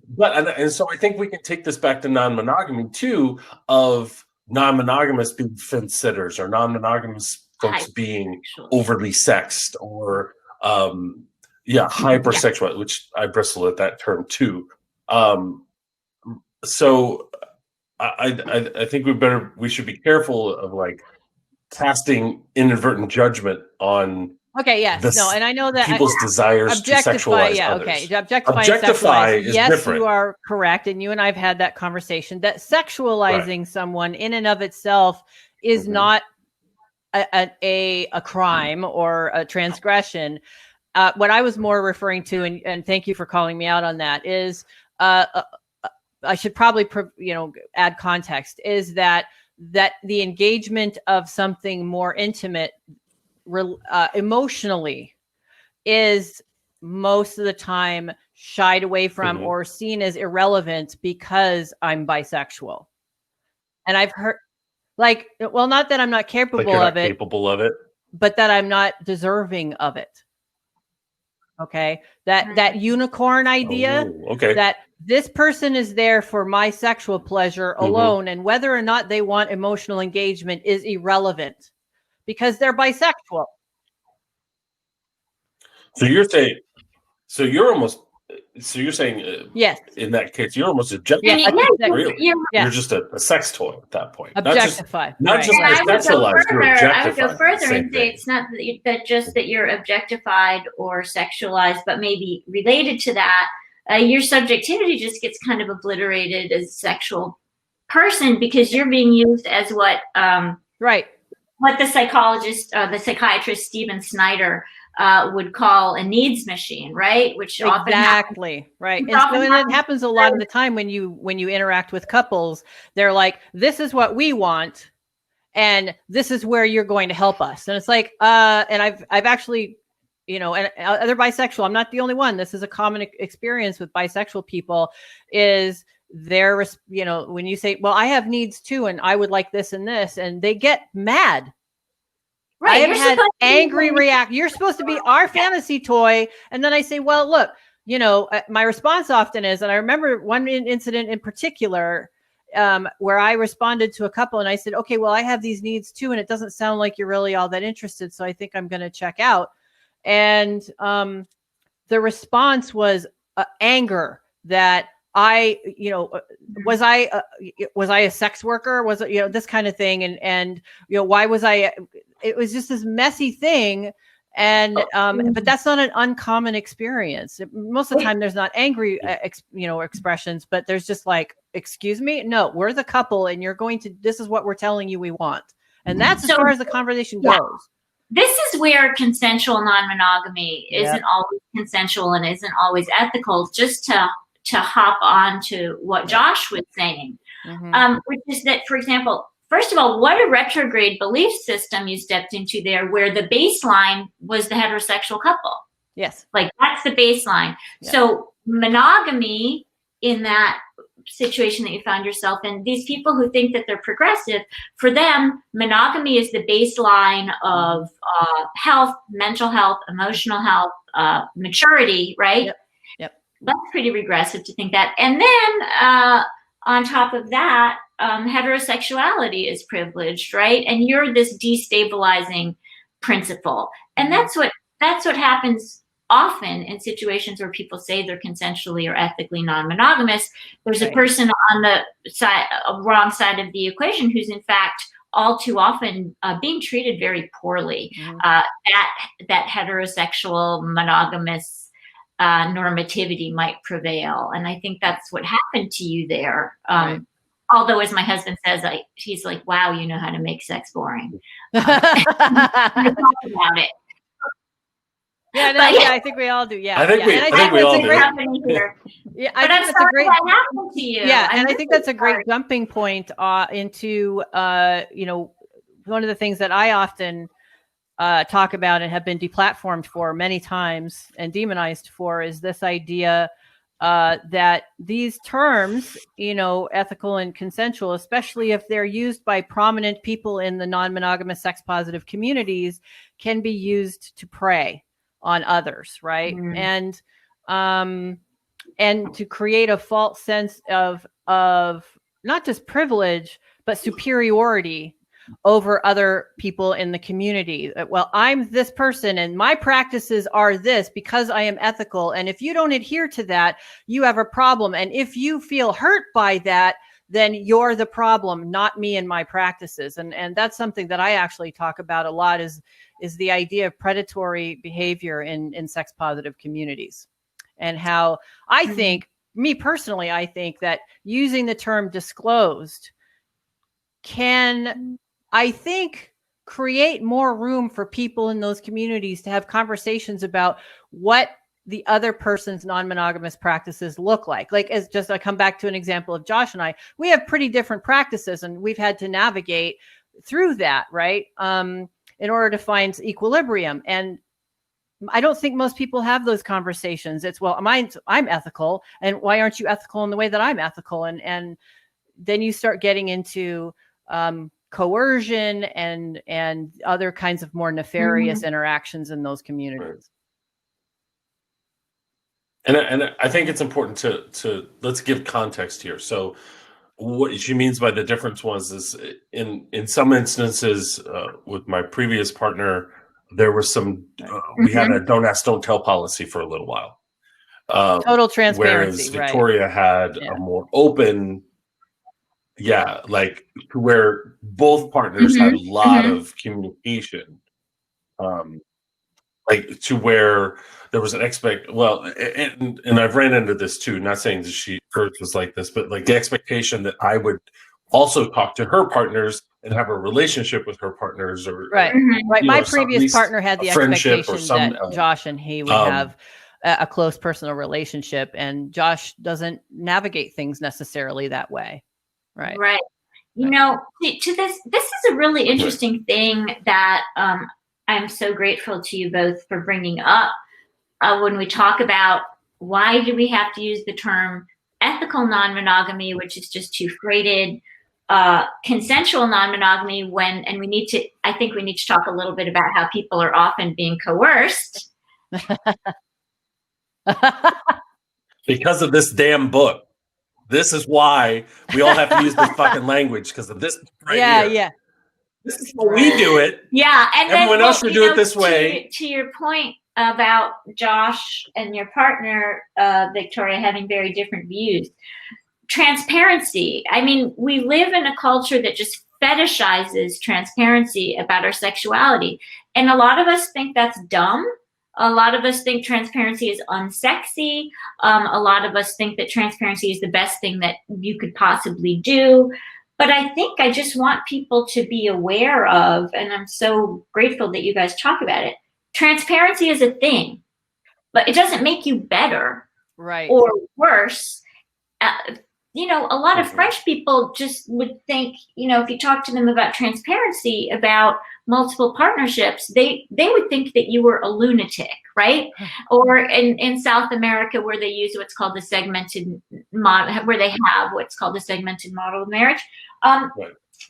so I think we can take this back to non-monogamy too, of non-monogamous being fence sitters or non-monogamous folks being overly sexed or hypersexual, which I bristle at that term too. So I think we should be careful of like casting inadvertent judgment on and I know that people's desires to sexualize others. Objectify is yes, different. You are correct, and you and I've had that conversation. That sexualizing someone in and of itself is not a crime or a transgression. What I was more referring to, and thank you for calling me out on that, is I should probably add context, is that the engagement of something more intimate emotionally is most of the time shied away from or seen as irrelevant because I'm bisexual. And I've heard not that I'm not capable of it, but that I'm not deserving of it. Okay. That unicorn idea, that this person is there for my sexual pleasure alone, and whether or not they want emotional engagement is irrelevant because they're bisexual. So you're saying, yes. In that case, you're almost objectifying. Really? You're just a sex toy at that point. Objectify. Not just sexualized. I would go further and say it's not that you're objectified or sexualized, but maybe related to that, your subjectivity just gets kind of obliterated as a sexual person because you're being used as what the psychiatrist Stephen Snyder would call a needs machine, right? Which often right. And so it happens a lot of the time when you interact with couples. They're like, "This is what we want, and this is where you're going to help us." And it's like, and I've actually, and other bisexual. I'm not the only one. This is a common experience with bisexual people. Is they're, when you say, "Well, I have needs too, and I would like this and this," and they get mad. Right. I have had angry react. You're supposed to be our fantasy toy. And then I say, well, look, my response often is, and I remember one incident in particular where I responded to a couple and I said, okay, well, I have these needs too. And it doesn't sound like you're really all that interested. So I think I'm going to check out. And the response was anger that was I a sex worker? Was it, this kind of thing? And why was I, it was just this messy thing. And, but that's not an uncommon experience. Most of the time there's not angry, expressions, but there's just like, excuse me, no, we're the couple and this is what we're telling you we want. And that's as far as the conversation goes. This is where consensual non-monogamy isn't always consensual and isn't always ethical. Just to hop on to what Josh was saying, which is that, for example, first of all, what a retrograde belief system you stepped into there, where the baseline was the heterosexual couple. Yes. Like that's the baseline. Yeah. So monogamy in that situation that you found yourself in, these people who think that they're progressive, for them, monogamy is the baseline of health, mental health, emotional health, maturity, right? Yep. That's pretty regressive to think that. And then on top of that, heterosexuality is privileged, right? And you're this destabilizing principle. And that's what happens often in situations where people say they're consensually or ethically non-monogamous. There's a person on the wrong side of the equation who's in fact all too often being treated very poorly. That heterosexual monogamous normativity might prevail. And I think that's what happened to you there. Although, as my husband says, he's like, wow, you know how to make sex boring. I talk about it. Yeah, no, I think we all do. Yeah, I think we all do. Yeah, I think that's a great. That happened to you. Yeah, and I think that's a great jumping point into one of the things that I often talk about and have been deplatformed for many times and demonized for is this idea that these terms, ethical and consensual, especially if they're used by prominent people in the non-monogamous sex positive communities, can be used to prey on others, right? And to create a false sense of not just privilege but superiority over other people in the community. Well, I'm this person and my practices are this because I am ethical, and if you don't adhere to that, you have a problem, and if you feel hurt by that, then you're the problem, not me and my practices. And that's something that I actually talk about a lot is the idea of predatory behavior in sex positive communities, and how I think, me personally, I think that using the term disclosed can, I think, create more room for people in those communities to have conversations about what the other person's non-monogamous practices look like. Like, as just I come back to an example of Josh and I, we have pretty different practices, and we've had to navigate through that, right? In order to find equilibrium. And I don't think most people have those conversations. It's, well, I'm ethical, and why aren't you ethical in the way that I'm ethical? And then you start getting into coercion and other kinds of more nefarious interactions in those communities. And I think it's important to let's give context here. So what she means by the difference is in some instances with my previous partner, there was some we had a don't ask, don't tell policy for a little while. Total transparency. Whereas Victoria had a more open, like where both partners had a lot of communication, like to where there was an and I've ran into this too, not saying that hers was like this, but like the expectation that I would also talk to her partners and have a relationship with her partners, or right. My previous partner had the expectation that Josh and he would have a close personal relationship, and Josh doesn't navigate things necessarily that way. Right. To this is a really interesting thing that I'm so grateful to you both for bringing up when we talk about why do we have to use the term ethical non-monogamy, which is just too freighted, consensual non-monogamy I think we need to talk a little bit about how people are often being coerced. Because of this damn book. This is why we all have to use this fucking language, because of this here. Yeah. This is how we do it. Yeah, and everyone else should do it this way. To your point about Josh and your partner, Victoria, having very different views. Transparency. I mean, we live in a culture that just fetishizes transparency about our sexuality. And a lot of us think that's dumb. A lot of us think transparency is unsexy. A lot of us think that transparency is the best thing that you could possibly do. But I think I just want people to be aware of, and I'm so grateful that you guys talk about it, transparency is a thing, but it doesn't make you better or worse. A lot of French people just would think, if you talk to them about transparency, about multiple partnerships, they would think that you were a lunatic, right? Or in South America, where they use what's called the segmented model, where they have what's called the segmented model of marriage,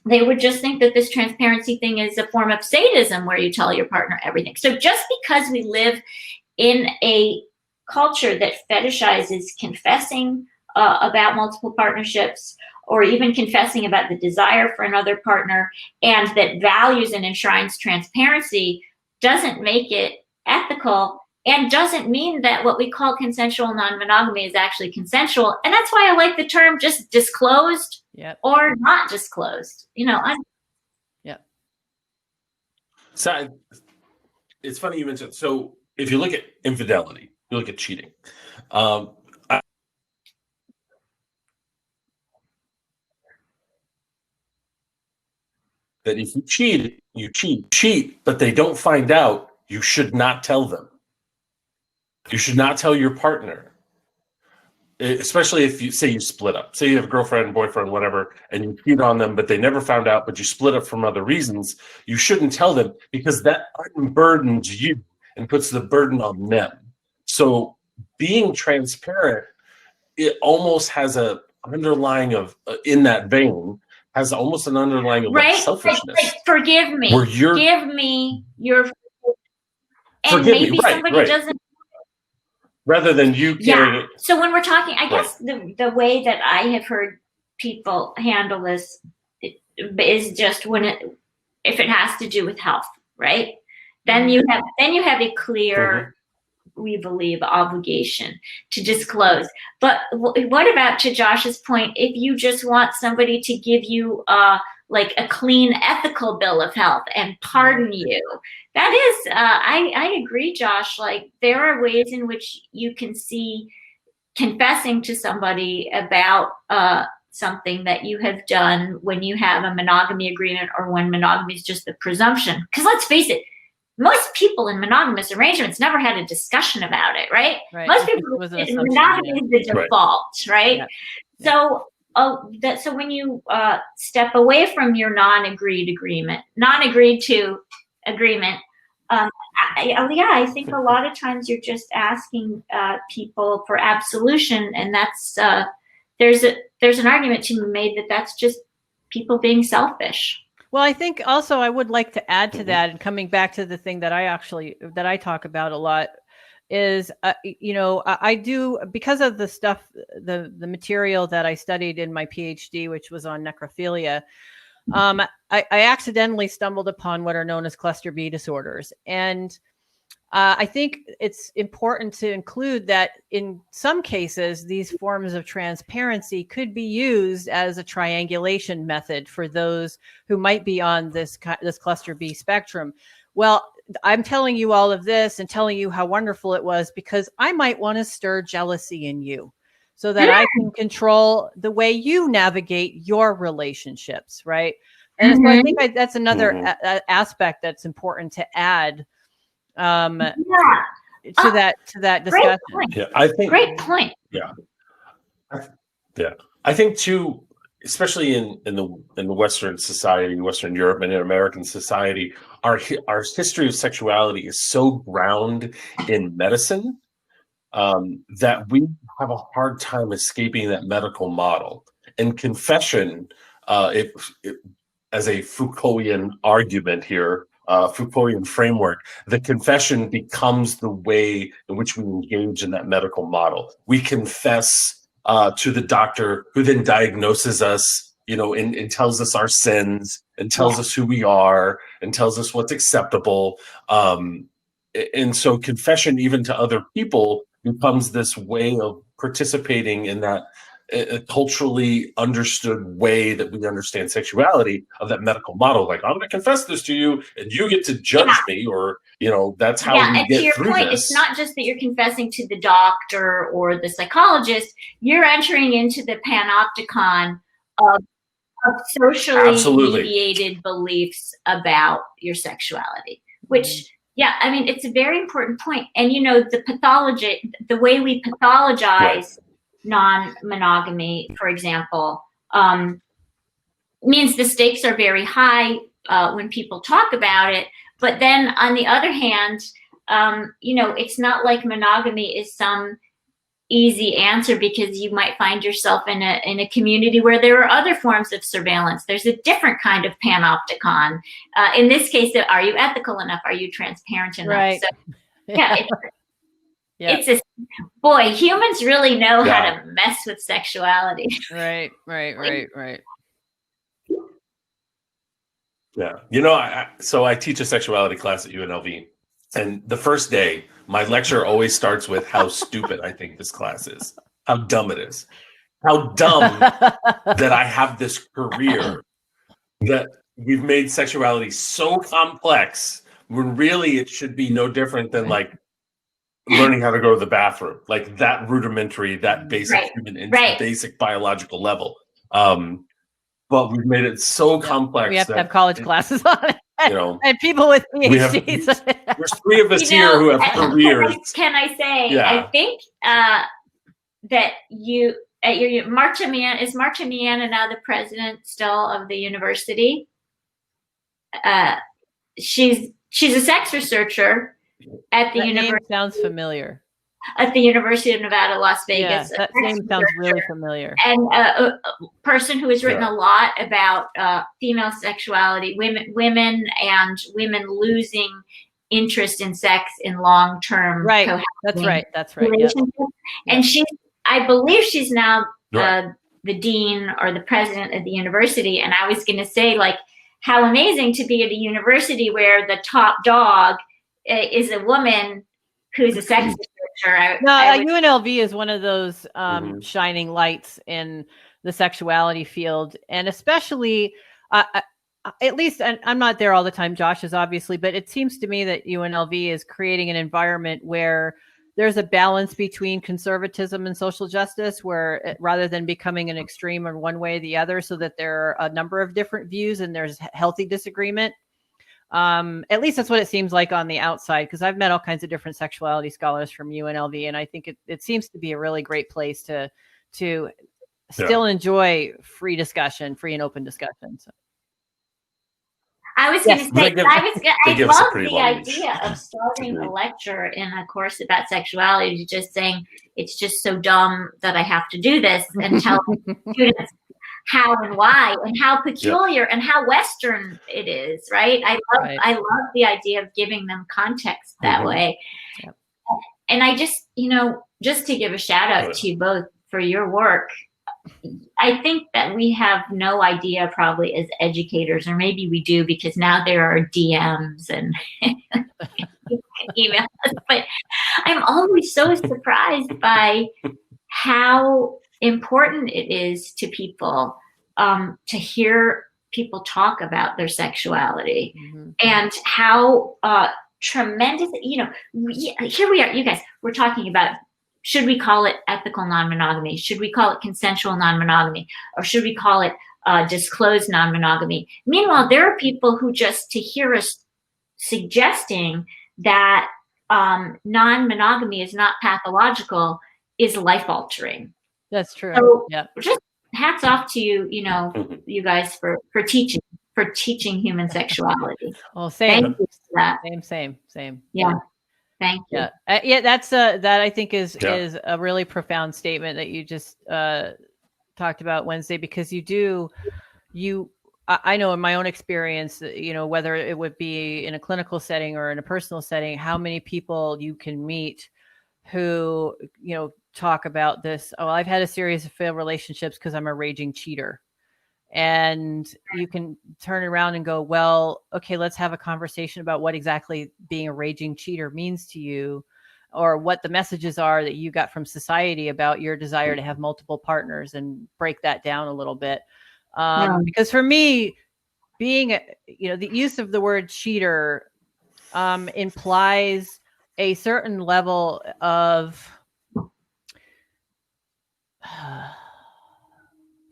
they would just think that this transparency thing is a form of sadism, where you tell your partner everything. So just because we live in a culture that fetishizes confessing about multiple partnerships, or even confessing about the desire for another partner, and that values and enshrines transparency, doesn't make it ethical, and doesn't mean that what we call consensual non-monogamy is actually consensual. And that's why I like the term just disclosed or not disclosed. So it's funny you mentioned. So if you look at infidelity, you look at cheating. That if you cheat, but they don't find out, you should not tell them. You should not tell your partner, especially if you say you split up. Say you have a girlfriend, boyfriend, whatever, and you cheat on them, but they never found out, but you split up from other reasons. You shouldn't tell them, because that unburdens you and puts the burden on them. So being transparent, it almost has a underlying of in that vein. Has almost an underlying of like selfishness. Like, forgive me. Give me your. And forgive maybe me. somebody doesn't. Rather than you carrying it. So when we're talking, I guess the way that I have heard people handle this is just if it has to do with health, right? Then you have a clear. We believe obligation to disclose. But what about, to Josh's point, if you just want somebody to give you like a clean ethical bill of health and pardon you? That is, I agree, Josh. Like, there are ways in which you can see confessing to somebody about something that you have done when you have a monogamy agreement, or when monogamy is just the presumption. Because let's face it, most people in monogamous arrangements never had a discussion about it, right? Most people, monogamy is the default, right? So, so when you step away from your non-agreed to agreement, I think a lot of times you're just asking people for absolution, and that's there's an argument to be made that that's just people being selfish. Well, I think also I would like to add to that, and coming back to the thing that I talk about a lot is, I do, because of the stuff, the material that I studied in my PhD, which was on necrophilia, I accidentally stumbled upon what are known as cluster B disorders. And I think it's important to include that in some cases, these forms of transparency could be used as a triangulation method for those who might be on this cluster B spectrum. Well, I'm telling you all of this and telling you how wonderful it was because I might want to stir jealousy in you so that I can control the way you navigate your relationships, right? And so I think that's another aspect that's important to add to that discussion. Yeah, I think great point. Yeah, I think too, especially in the Western society, Western Europe, and in American society, our history of sexuality is so grounded in medicine that we have a hard time escaping that medical model. And confession, as a Foucaultian argument here, Foucaultian framework, the confession becomes the way in which we engage in that medical model. We confess to the doctor, who then diagnoses us, and tells us our sins, and tells us who we are, and tells us what's acceptable. And so confession, even to other people, becomes this way of participating in that a culturally understood way that we understand sexuality, of that medical model. Like, I'm going to confess this to you and you get to judge me, or, that's how we get to your through point, this. It's not just that you're confessing to the doctor or the psychologist, you're entering into the panopticon of socially mediated beliefs about your sexuality, which, it's a very important point. And, the way we pathologize non-monogamy, for example, means the stakes are very high when people talk about it. But then on the other hand, it's not like monogamy is some easy answer, because you might find yourself in a community where there are other forms of surveillance. There's a different kind of panopticon. In this case, are you ethical enough? Are you transparent enough? Right. So, it's a boy, humans really know how to mess with sexuality. Right. Yeah. You know, so I teach a sexuality class at UNLV. And the first day, my lecture always starts with how stupid I think this class is, how dumb it is, how dumb that I have this career, that we've made sexuality so complex when really it should be no different than like learning how to go to the bathroom, like that rudimentary, that basic human instinct, basic biological level. But we've made it so complex. We have to have college classes on it. You know, and people with PhDs. There's three of us here who have careers. Can I say? I think that you at your Marchamiana, is Marchamiana now the president still of the university? She's a sex researcher at the university. Sounds familiar. At the University of Nevada, Las Vegas. Yeah, that name sounds really familiar. And a person who has written a lot about female sexuality, women and women losing interest in sex in long-term. Right. That's right. Yep. And I believe she's now the dean or the president of the university. And I was going to say, like, how amazing to be at a university where the top dog is a woman who's a sex researcher. UNLV is one of those shining lights in the sexuality field, and especially, at least, and I'm not there all the time, Josh is obviously, but it seems to me that UNLV is creating an environment where there's a balance between conservatism and social justice, where rather than becoming an extreme in one way or the other, so that there are a number of different views and there's healthy disagreement. At least that's what it seems like on the outside, because I've met all kinds of different sexuality scholars from UNLV, and I think it seems to be a really great place to still enjoy free and open discussion. So. I was going to say, I love the idea of starting a lecture in a course about sexuality, just saying it's just so dumb that I have to do this, and tell students how and why and how peculiar and how Western it is, right? I love the idea of giving them context that way. Yep. And I just, just to give a shout out to you both for your work, I think that we have no idea probably as educators, or maybe we do because now there are DMs and emails, but I'm always so surprised by how important it is to people to hear people talk about their sexuality, and how tremendous, here we are, you guys, we're talking about, should we call it ethical non-monogamy? Should we call it consensual non-monogamy? Or should we call it disclosed non-monogamy? Meanwhile, there are people who just, to hear us suggesting that non-monogamy is not pathological is life-altering. That's true. So just hats off to you, you guys for teaching human sexuality. Well, same. Thank you for that. Same. Yeah. Thank you. That's that I think is a really profound statement that you just talked about, Wednesday, because I know in my own experience, whether it would be in a clinical setting or in a personal setting, how many people you can meet who, talk about this. Oh, I've had a series of failed relationships because I'm a raging cheater. And you can turn around and go, well, okay, let's have a conversation about what exactly being a raging cheater means to you, or what the messages are that you got from society about your desire to have multiple partners, and break that down a little bit. Because for me, being, the use of the word cheater implies a certain level of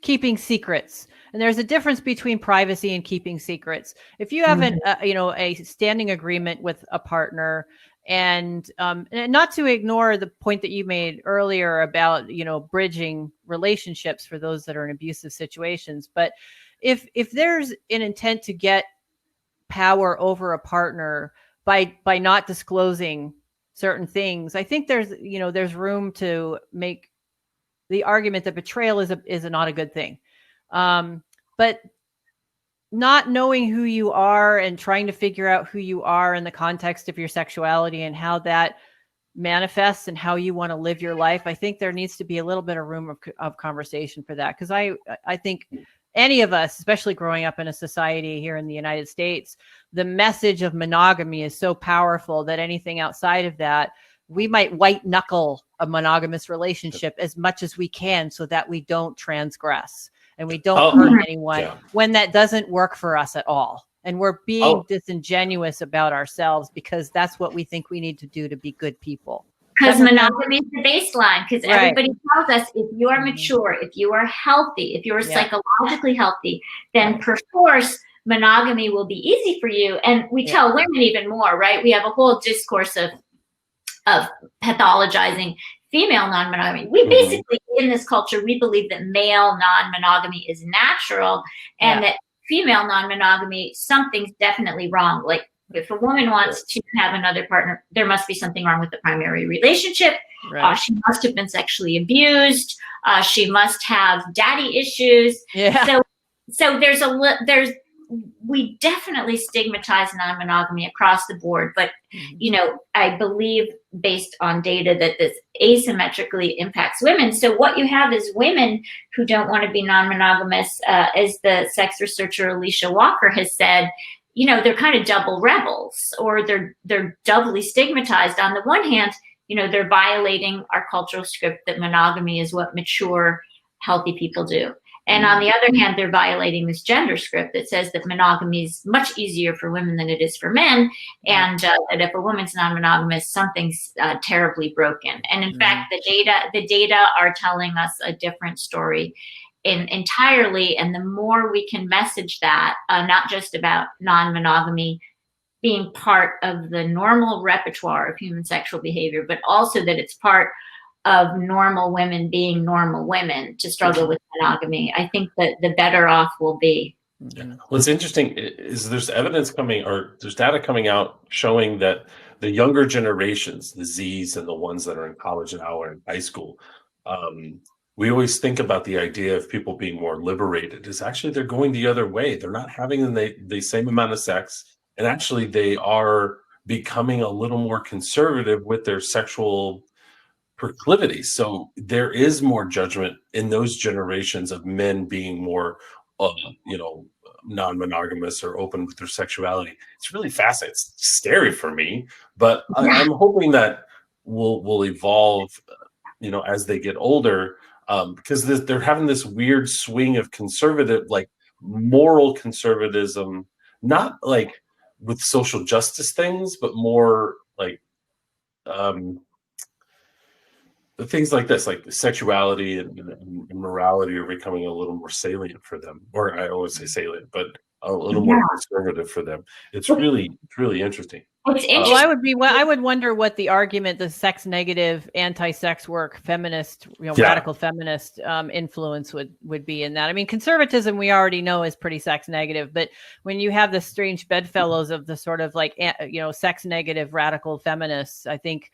keeping secrets. And there's a difference between privacy and keeping secrets. If you have a standing agreement with a partner, and not to ignore the point that you made earlier about, bridging relationships for those that are in abusive situations. But if there's an intent to get power over a partner by not disclosing certain things, I think there's room to make the argument that betrayal is not a good thing. But not knowing who you are and trying to figure out who you are in the context of your sexuality and how that manifests and how you want to live your life, I think there needs to be a little bit of room of conversation for that. Because I think any of us, especially growing up in a society here in the United States, the message of monogamy is so powerful that anything outside of that, we might white knuckle a monogamous relationship as much as we can so that we don't transgress and we don't hurt anyone when that doesn't work for us at all. And we're being disingenuous about ourselves because that's what we think we need to do to be good people. Because monogamy is the baseline. Because everybody tells us if you are mature, if you are healthy, if you are psychologically healthy, then perforce monogamy will be easy for you. And we tell women even more, right? We have a whole discourse of pathologizing female non-monogamy. We basically, in this culture, we believe that male non-monogamy is natural and that female non-monogamy, something's definitely wrong. Like if a woman wants to have another partner, there must be something wrong with the primary relationship. She must have been sexually abused. She must have daddy issues. So we definitely stigmatize non-monogamy across the board. But, you know, I believe based on data that this asymmetrically impacts women. So what you have is women who don't want to be non-monogamous, as the sex researcher Alicia Walker has said, you know, they're kind of double rebels, or they're doubly stigmatized. On the one hand, you know, they're violating our cultural script that monogamy is what mature, healthy people do. And on the other hand, they're violating this gender script that says that monogamy is much easier for women than it is for men. And that if a woman's non-monogamous, something's terribly broken. And in fact, the data are telling us a different story entirely. And the more we can message that, not just about non-monogamy being part of the normal repertoire of human sexual behavior, but also that it's part of normal women being normal women to struggle with monogamy, I think that the better off we'll be. What's interesting is there's evidence coming, or there's data coming out showing that the younger generations, the Zs and the ones that are in college now or in high school, we always think about the idea of people being more liberated. Is actually they're going the other way. They're not having the same amount of sex, and actually they are becoming a little more conservative with their sexual proclivities. So there is more judgment in those generations of men being more, non-monogamous or open with their sexuality. It's really fascinating. It's scary for me, but I'm hoping that will evolve, as they get older, because they're having this weird swing of conservative, like moral conservatism, not like with social justice things, but more like, things like this, like sexuality and morality, are becoming a little more salient for them. Or I always say salient, but a little more conservative for them. It's really interesting. I would wonder what the argument, the sex negative, anti-sex work, feminist, radical feminist influence would be in that. I mean, conservatism we already know is pretty sex negative, but when you have the strange bedfellows of the sort of like, sex negative radical feminists, I think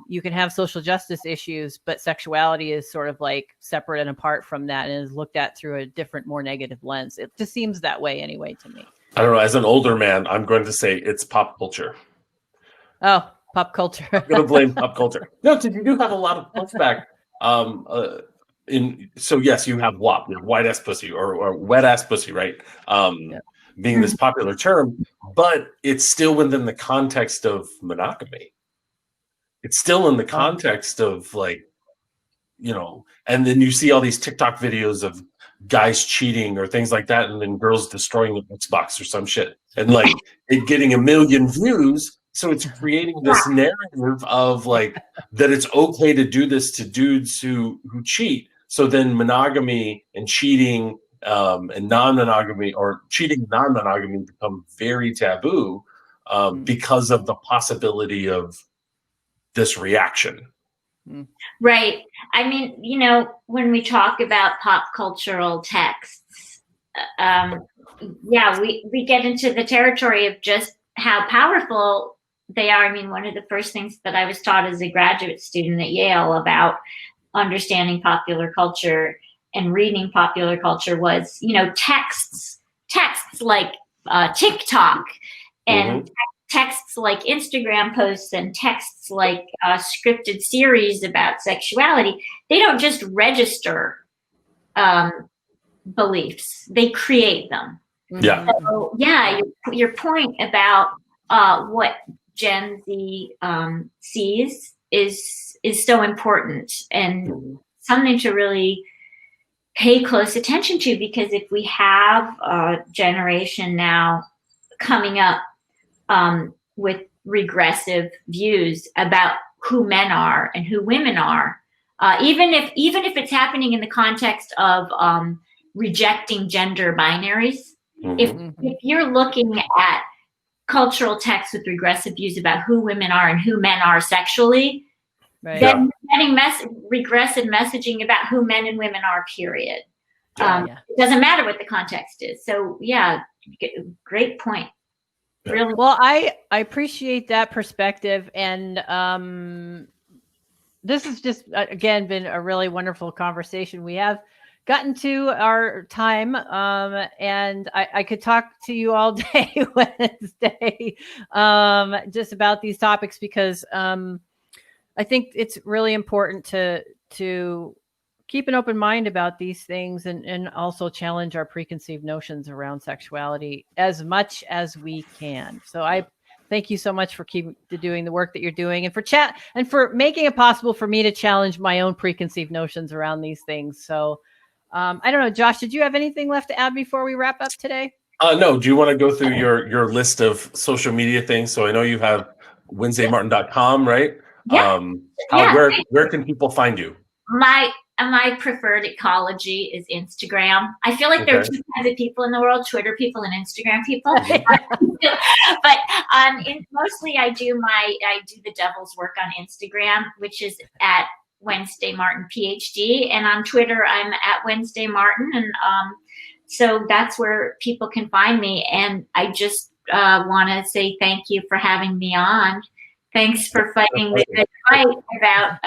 you can have social justice issues, but sexuality is sort of like separate and apart from that and is looked at through a different, more negative lens. It just seems that way anyway to me. I don't know. As an older man, I'm going to say it's pop culture. Oh, pop culture. I'm going to blame pop culture. No, you do have a lot of pushback. So yes, you have WAP, white ass pussy or wet ass pussy, right? Being this popular term, but it's still within the context of monogamy. It's still in the context of like, and then you see all these TikTok videos of guys cheating or things like that, and then girls destroying the Xbox or some shit, and like it getting 1 million views. So it's creating this narrative of like that it's okay to do this to dudes who cheat. So then monogamy and cheating and non-monogamy, or cheating and non-monogamy, become very taboo because of the possibility of this reaction. Right. I mean, when we talk about pop cultural texts, we get into the territory of just how powerful they are. I mean, one of the first things that I was taught as a graduate student at Yale about understanding popular culture and reading popular culture was, texts like TikTok and texts like Instagram posts and texts like scripted series about sexuality, they don't just register beliefs, they create them. Yeah. So yeah, your point about what Gen Z sees is so important and something to really pay close attention to, because if we have a generation now coming up with regressive views about who men are and who women are, even if it's happening in the context of rejecting gender binaries, if you're looking at cultural texts with regressive views about who women are and who men are sexually, then getting regressive messaging about who men and women are, period. It doesn't matter what the context is. So yeah, great point. Really. Well, I appreciate that perspective. And this has just, again, been a really wonderful conversation. We have gotten to our time, and I could talk to you all day Wednesday just about these topics, because I think it's really important to keep an open mind about these things, and also challenge our preconceived notions around sexuality as much as we can. So I thank you so much for doing the work that you're doing, and for chat, and for making it possible for me to challenge my own preconceived notions around these things. So I don't know, Josh, did you have anything left to add before we wrap up today? No. Do you want to go through your list of social media things? So I know you have WednesdayMartin.com, right? Yeah. Where can people find you? My preferred ecology is Instagram. I feel like there are two kinds of people in the world: Twitter people and Instagram people. But mostly I do the devil's work on Instagram, which is at WednesdayMartinPhD, and on Twitter I'm at WednesdayMartin, and so that's where people can find me. And I just want to say thank you for having me on. Thanks for fighting the good fight about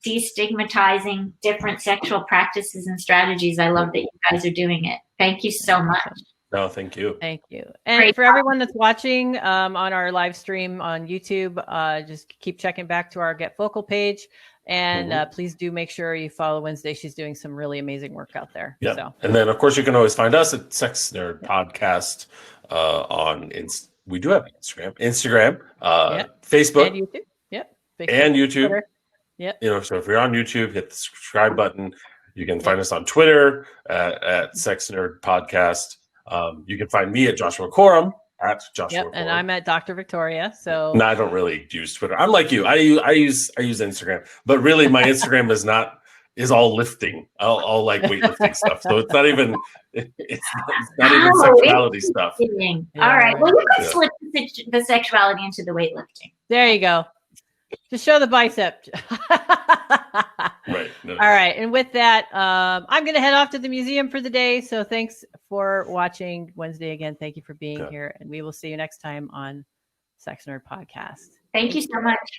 destigmatizing different sexual practices and strategies. I love that you guys are doing it. Thank you so much. No, thank you. Thank you. And for everyone that's watching on our live stream on YouTube, just keep checking back to our Get Vocal page. And please do make sure you follow Wednesday. She's doing some really amazing work out there. Yeah. So. And then, of course, you can always find us at Sex Nerd Podcast on we do have Instagram, Facebook, and YouTube. Yep. And YouTube. Twitter. Yep. So if you're on YouTube, hit the subscribe button. You can find us on Twitter at Sex Nerd Podcast. You can find me at Joshua Corum at Joshua Corum. And I'm at Dr. Victoria. So no, I don't really use Twitter. I'm like you. I use Instagram, but really my Instagram is all lifting. All like weightlifting stuff. So it's not even even sexuality stuff. Yeah. All right. Well, you can slip the sexuality into the weightlifting. There you go. Just show the bicep. Right. No. All right. And with that, I'm going to head off to the museum for the day. So thanks for watching Wednesday again. Thank you for being here. And we will see you next time on Sex Nerd Podcast. Thank you so much.